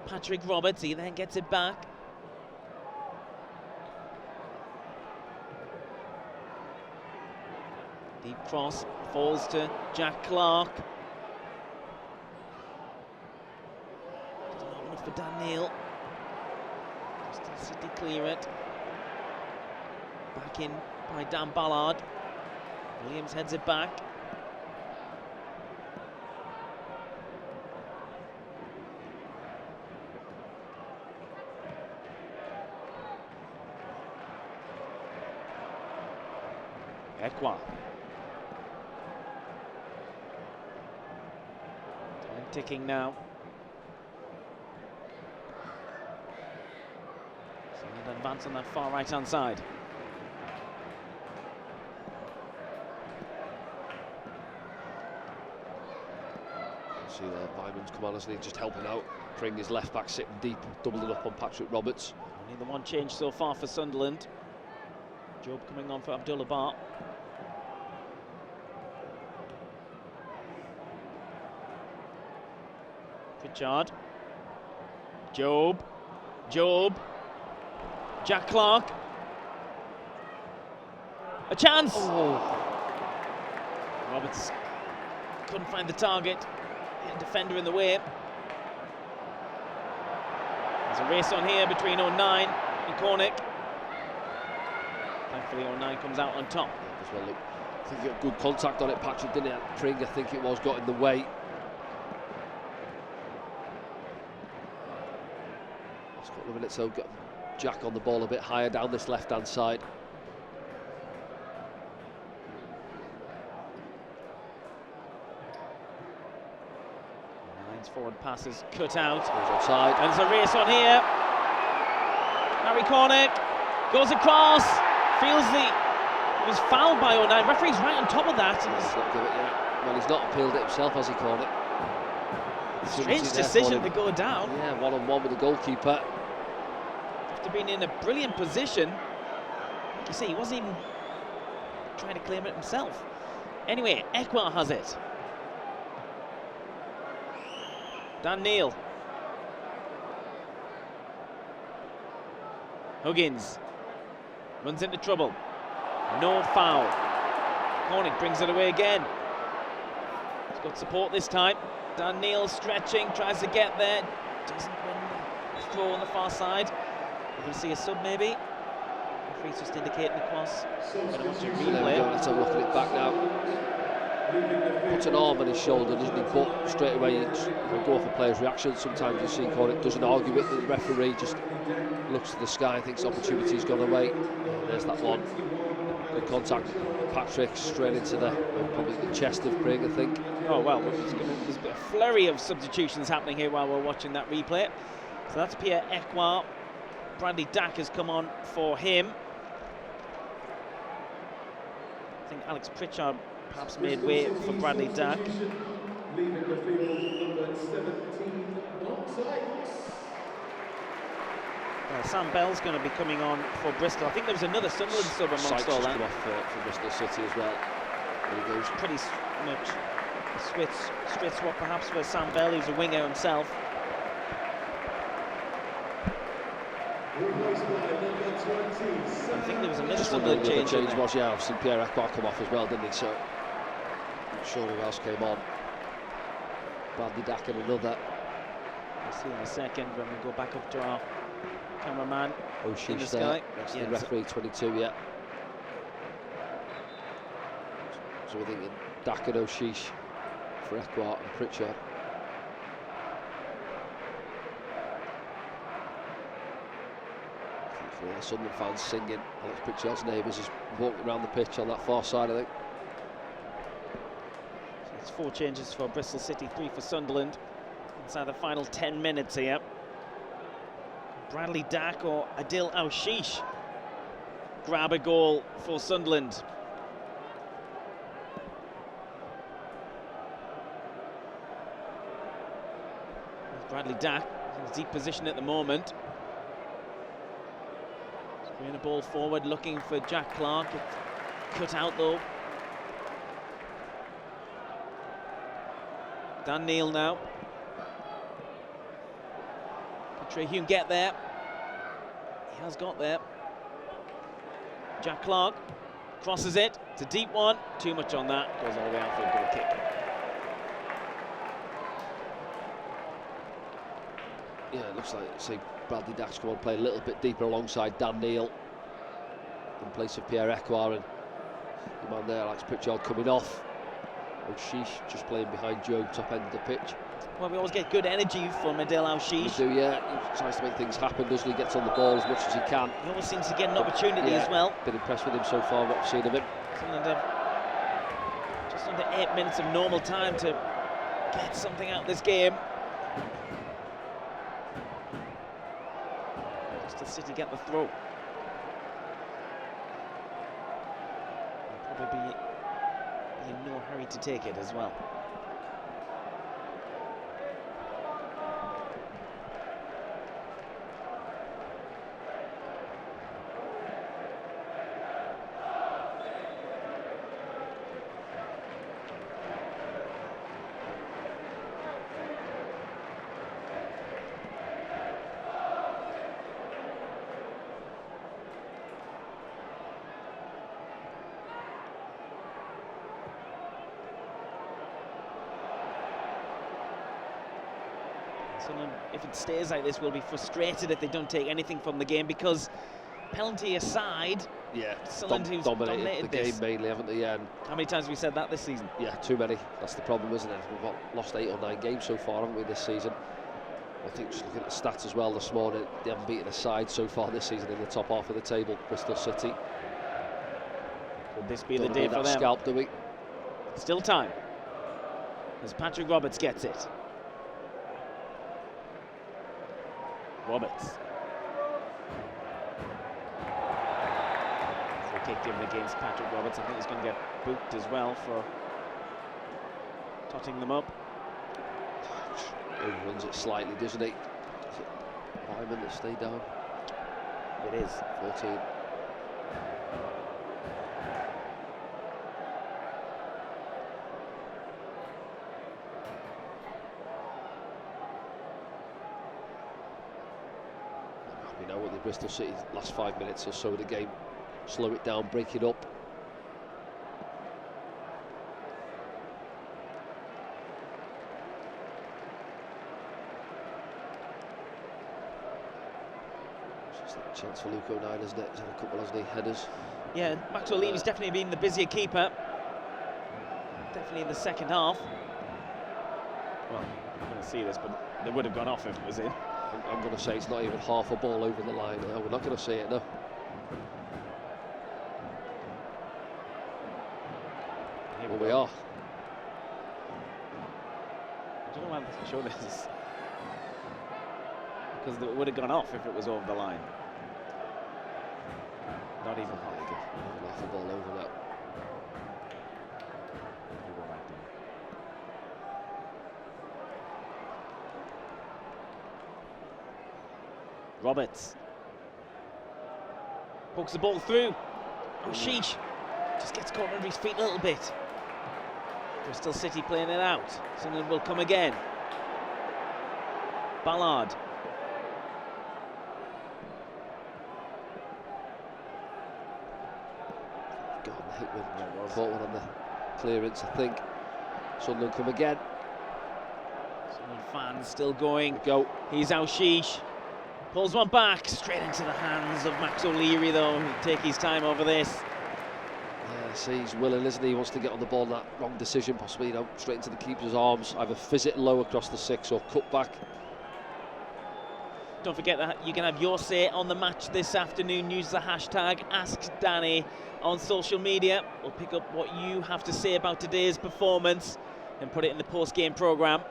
Patrick Roberts. He then gets it back. Deep cross falls to Jack Clark. Not enough for Dan Neil. Just to City clear it. Back in by Dan Ballard. Williams heads it back. Ekwa. Time ticking now. Solid advance on that far right hand side.
See there, Byman's come on, hasn't he? Just helping out. Pring his left back sitting deep, doubling up on Patrick Roberts.
Only the one change so far for Sunderland. Job coming on for Abdullah Bar. Pritchard. Job. Jack Clark. A chance!
Oh.
Roberts couldn't find the target. Defender in the way. There's a race on here between 09 and Cornick. Thankfully 09 comes out on top.
As well, look, I think he got good contact on it, Patrick, didn't he? Pring, I think it was, got in the way. Last couple of minutes though, got Jack on the ball a bit higher down this left-hand side.
Forward passes cut out.
Offside.
And there's a race on here. Harry Cornick goes across. Feels he was fouled by 09. Referee's right on top of that.
He's not give it yet. Well, he's not appealed it himself, has he, Cornick?
Strange decision to go down.
Yeah, one-on-one with the goalkeeper.
after being in a brilliant position. Like you say, he wasn't even trying to claim it himself. Anyway, Ekwa has it. Dan Neil. Huggins runs into trouble. No foul. Cornick brings it away again. He's got support this time. Dan Neil stretching, tries to get there. Doesn't win the throw on the far side. We're going to see a sub maybe. Referee's just indicating the cross. We're going to watch a replay.
Let's have a look at it back now. Puts an arm on his shoulder, doesn't he? But straight away you go for players' reaction. Sometimes you see Cornick doesn't argue with the referee, just looks to the sky, thinks opportunity's gone away. There's that one. Good contact. Patrick straight into probably the chest of Craig, I think.
Oh well, there's a flurry of substitutions happening here while we're watching that replay. So that's Pierre Ekwa. Bradley Dack has come on for him. I think Alex Pritchard perhaps made way for Bradley Dack. Sam Bell's going to be coming on for Bristol. I think there was another Sunderland sub amongst all that.
Come off for Bristol City as well. There he goes.
Pretty much a straight swap perhaps for Sam Bell, who's a winger himself. I think there was another Sunderland change.
Was, yeah, I've seen Pierre Ekwa come off as well, didn't he? So I'm sure who else came on. Bradley Dack and another.
We'll see in a second when we go back up to our cameraman in the sky.
That's the referee, 22, yeah. So we're thinking Dack and O'Sheesh for Ekwa and Pritchard. For all the Sunderland fans singing Alex Pritchard's name as he's walking around the pitch on that far side, I think.
So it's 4 changes for Bristol City, 3 for Sunderland. Inside the final 10 minutes here. Bradley Dack or Adil O'Sheesh grab a goal for Sunderland. Bradley Dack in a deep position at the moment. Bringing the ball forward, looking for Jack Clark. It's cut out though. Dan Neil now. Can Trey Hume get there? He has got there. Jack Clark crosses it. It's a deep one. Too much on that. Goes all the way out for a goal kick.
Yeah, it looks like, say, Bradley Dack's come on, play a little bit deeper alongside Dan Neil in place of Pierre Ekwa, and the man there, Alex Pritchard, coming off. O'Sheesh just playing behind Joe, top end of the pitch.
Well, we always get good energy from Adil O'Sheesh.
We do, yeah. He tries to make things happen, doesn't he? Gets on the ball as much as he can.
He always seems to get an opportunity as well.
Been impressed with him so far, what I've seen of him.
Just under 8 minutes of normal time to get something out of this game. Bristol City get the throw. They'll probably be in no hurry to take it as well. If it stays like this, we'll be frustrated if they don't take anything from the game, because penalty aside,
yeah,
Sunderland
dominated the game mainly, haven't they? Yeah, and
how many times have we said that this season?
Yeah, too many. That's the problem, isn't it? We've lost 8 or 9 games so far, haven't we, this season? I think just looking at the stats as well this morning, they haven't beaten a side so far this season in the top half of the table, Bristol City.
Could this be the day for them?
Scalp, do we?
Still time, as Patrick Roberts gets it. Roberts. Free kick given against Patrick Roberts. I think he's going to get booked as well for totting them up.
Overruns it slightly, doesn't he? Is it Lyman that stayed down?
It is.
14. We know what the Bristol City last 5 minutes or so of the game, slow it down, break it up. Chance for Luke O'Neill, isn't it? He's had a couple, hasn't he? Headers.
Yeah, Max O'Leary's definitely been the busier keeper. Definitely in the second half. Well, I'm going to see this, but they would have gone off if it was in.
I'm going to say it's not even half a ball over the line. No, we're not going to see it, no. Well, we are.
I don't know why I'm sure this is. Because it would have gone off if it was over the line. Not even
half a ball over that.
Roberts pokes the ball through. Oh, sheesh. Just gets caught under his feet a little bit. Bristol City playing it out. Sunderland will come again. Ballard.
Hickman caught one on the clearance, I think. Sunderland come again.
Sunderland fans still going.
Go.
He's Al-Sheesh. Pulls one back, straight into the hands of Max O'Leary, though. He'll take his time over this.
Yeah, see, he's willing, isn't he? He wants to get on the ball. That wrong decision, possibly, you know, straight into the keeper's arms. Either fizz it low across the 6 or cut back.
Don't forget that you can have your say on the match this afternoon. Use the hashtag AskDanny on social media. We'll pick up what you have to say about today's performance and put it in the post-game programme.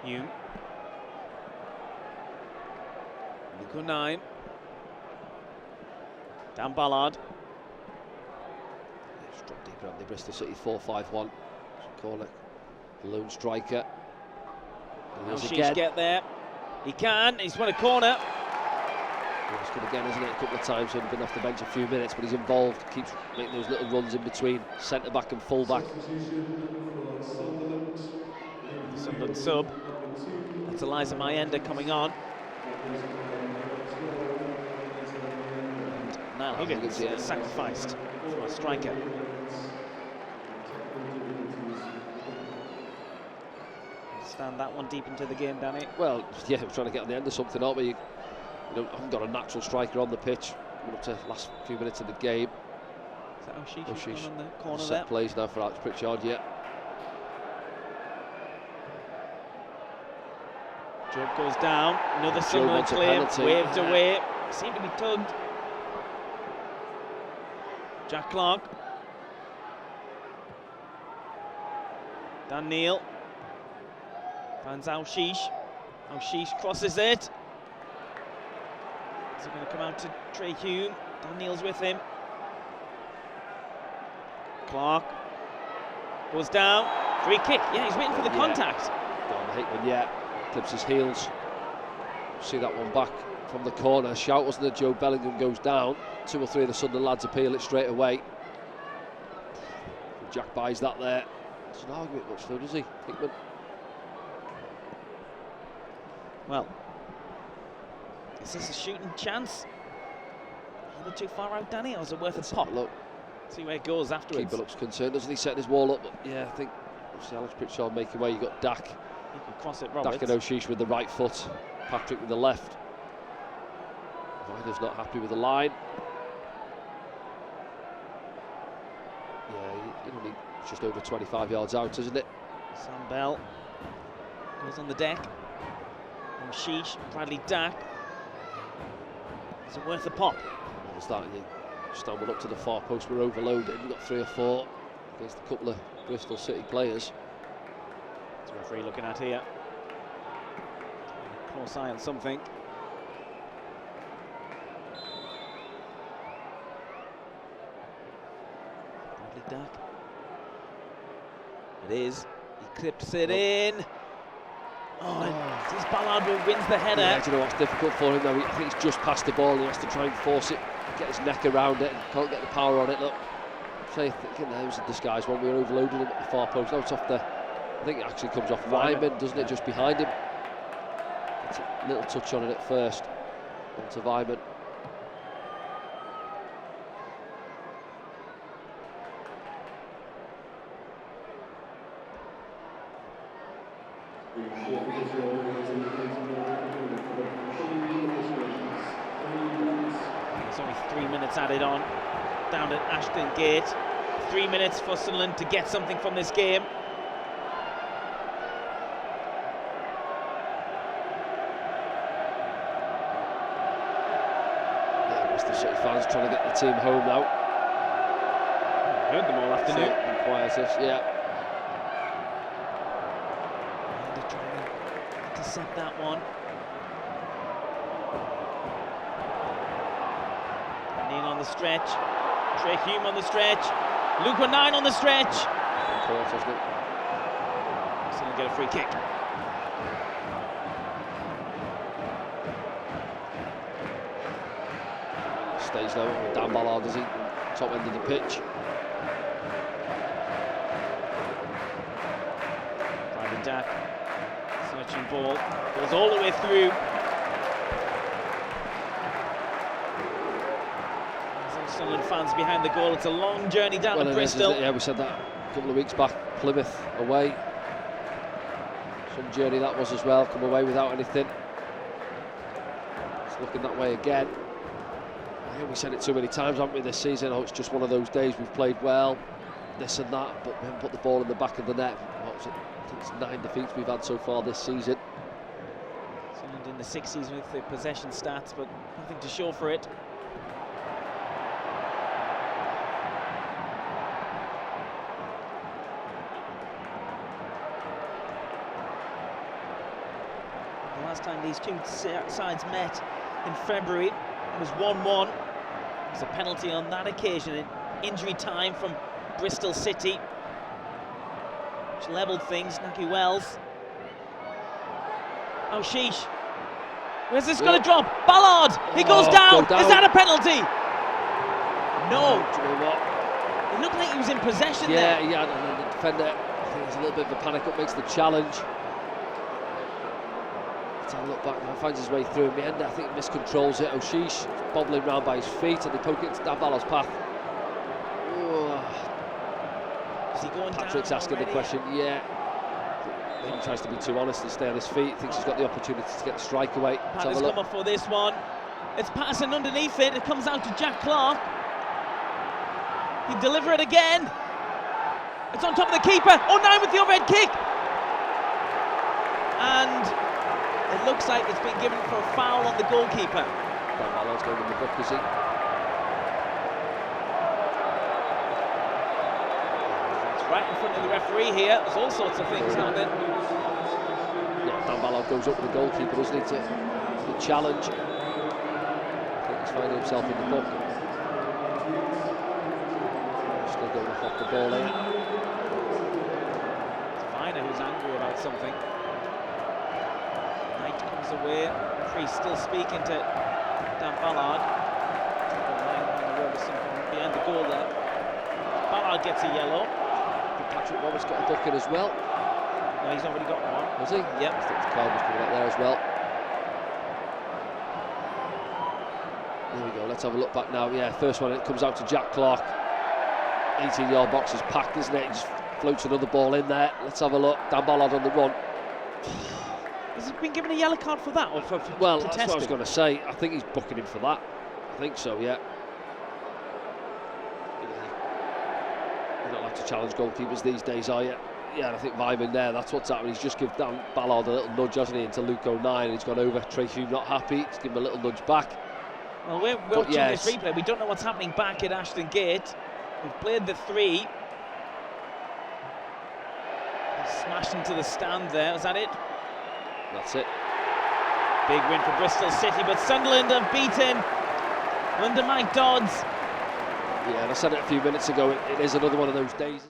Hume. Luke 9. Dan Ballard.
Just dropped deeper on the Bristol City 4-5-1. Corner. Lone striker.
She's get there. He can. He's won a corner.
It's good again, isn't it? A couple of times, so he's been off the bench a few minutes, but he's involved. Keeps making those little runs in between centre back and full back.
Sunderland sub. That's Eliza Mayenda coming on. And now Higgins sacrificed for a striker. Stand that one deep into the game, Danny.
Well, yeah, we're trying to get on the end of something, aren't we? You haven't got a natural striker on the pitch. Coming up to the last few minutes of the game.
Is that O'Sheesh on the corner
set
there?
Plays now for Alex Pritchard, yeah.
Job goes down. Another Sunderland claim. Waved away. Seemed to be tugged. Jack Clark. Dan Neil. Finds Al-Sheesh. Al-Sheesh crosses it. Is it going to come out to Trey Hume? Dan Neil's with him. Clark goes down. Free kick. Yeah, he's waiting for the contact.
Don Hickman, yeah. Clips his heels. See that one back from the corner. Shout, wasn't it? Joe Bellingham goes down. 2 or 3 of the Sunderland lads appeal it straight away. Jack buys that there. Doesn't argue it much though, does he, Hickman?
Well, is this a shooting chance? A little too far out, Danny, or is it worth a pop?
Look.
See where it goes afterwards.
Keeper looks concerned, doesn't he? Setting his wall up. But yeah, I think obviously Alex Pritchard making way. You got Dak.
He can cross it, Roberts.
Dak and O'Sheesh with the right foot. Patrick with the left. Ryder's not happy with the line. Yeah, you only just over 25 yards out, isn't it?
Sam Bell goes on the deck. O'Sheesh, Bradley Dak. Is it worth a pop?
Well, starting Stand one up to the far post, we're overloaded. We've got 3 or 4 against a couple of Bristol City players.
What's the referee looking at here? Close eye on something. Bradley Dack. It is. He clips it in. Oh, and this Ballard wins the header.
Yeah, do you know what's difficult for him though? I think he's just passed the ball and he has to try and force it, get his neck around it, and can't get the power on it. Look, I think there was a disguise when we were overloading him at the far post. Now it's off the, I think it actually comes off Vyman, doesn't it? Just behind him. It's a little touch on it at first. Onto Vyman.
There's only 3 minutes added on down at Ashton Gate. 3 minutes for Sunderland to get something from this game.
Yeah, Bristol City fans trying to get the team home now.
I heard them all afternoon.
Quiet us, yeah.
And they're trying to intercept that one. Neil on the stretch. Trey Hume on the stretch. Luke 9 on the stretch. Sunderland get a free kick.
Stays low with Dan Ballard, is he? Top end of the pitch.
Bradley Dack. Searching ball. Goes all the way through. Sunderland fans behind the goal. It's a long journey down to Bristol.
Yeah, we said that a couple of weeks back. Plymouth away. Some journey that was as well. Come away without anything. It's looking that way again. I think we said it too many times, haven't we, this season? Oh, it's just one of those days. We've played well, this and that, but we haven't put the ball in the back of the net. What was it? I think it's 9 defeats we've had so far this season.
Sunderland in the 60s with the possession stats, but nothing to show for it. The last time these two sides met in February, it was 1-1. There was a penalty on that occasion in injury time from Bristol City, which levelled things. Naki Wells. Oh, sheesh. Where's this going to drop? Ballard! He goes down. Is that a penalty? No.
Do you know what?
It looked like he was in possession
there.
there.
Yeah, and the defender, I think there's a little bit of a panic up, makes the challenge. Let's have a look back now, finds his way through in the end. I think he miscontrols it. O'Sheesh bobbling round by his feet and they poke it into Dan Ballard's path.
Is he going
Patrick's
down
asking
already?
the question, yeah. I think he tries to be too honest and stay on his feet. Thinks he's got the opportunity to get the strike away.
Pat has come up for this one. It's passing underneath it. It comes out to Jack Clark. He deliver it again. It's on top of the keeper. 09 with the overhead kick. And it looks like it's been given for a foul on the goalkeeper.
Dan Ballard's going in the book, is he?
It's right in front of the referee here. There's all sorts of things happening.
Yeah, Dan Ballard goes up with the goalkeeper, doesn't he, to challenge. I think he's finding himself in the book. Still going off the ball here.
It's Viner who's angry about something. Knight comes away. Referee still speaking to Dan Ballard. Behind the goal there. Ballard gets a yellow.
Patrick Roberts got a booking as well.
No, he's already got one.
Was he?
Yep.
I think the card was coming out there as well. There we go, let's have a look back now. Yeah, first one, it comes out to Jack Clark. 18-yard box is packed, isn't it? He just floats another ball in there. Let's have a look. Dan Ballard on the run.
Has he been given a yellow card for that, or for
well,
protesting?
that's what I was going to say. I think he's booking him for that. I think so, yeah. You don't like to challenge goalkeepers these days, are you? Yeah, and I think Vyman there, that's what's happened. He's just given Dan Ballard a little nudge, hasn't he, into Luke 09, and he's gone over. Trey Hume not happy, he's given him a little nudge back.
Well, we're watching
yes.
this replay. We don't know what's happening back at Ashton Gate. We've played the 3. Smashed into the stand there. Was that it?
That's it.
Big win for Bristol City, but Sunderland have beaten under Mike Dodds.
Yeah, and I said it a few minutes ago, it is another one of those days.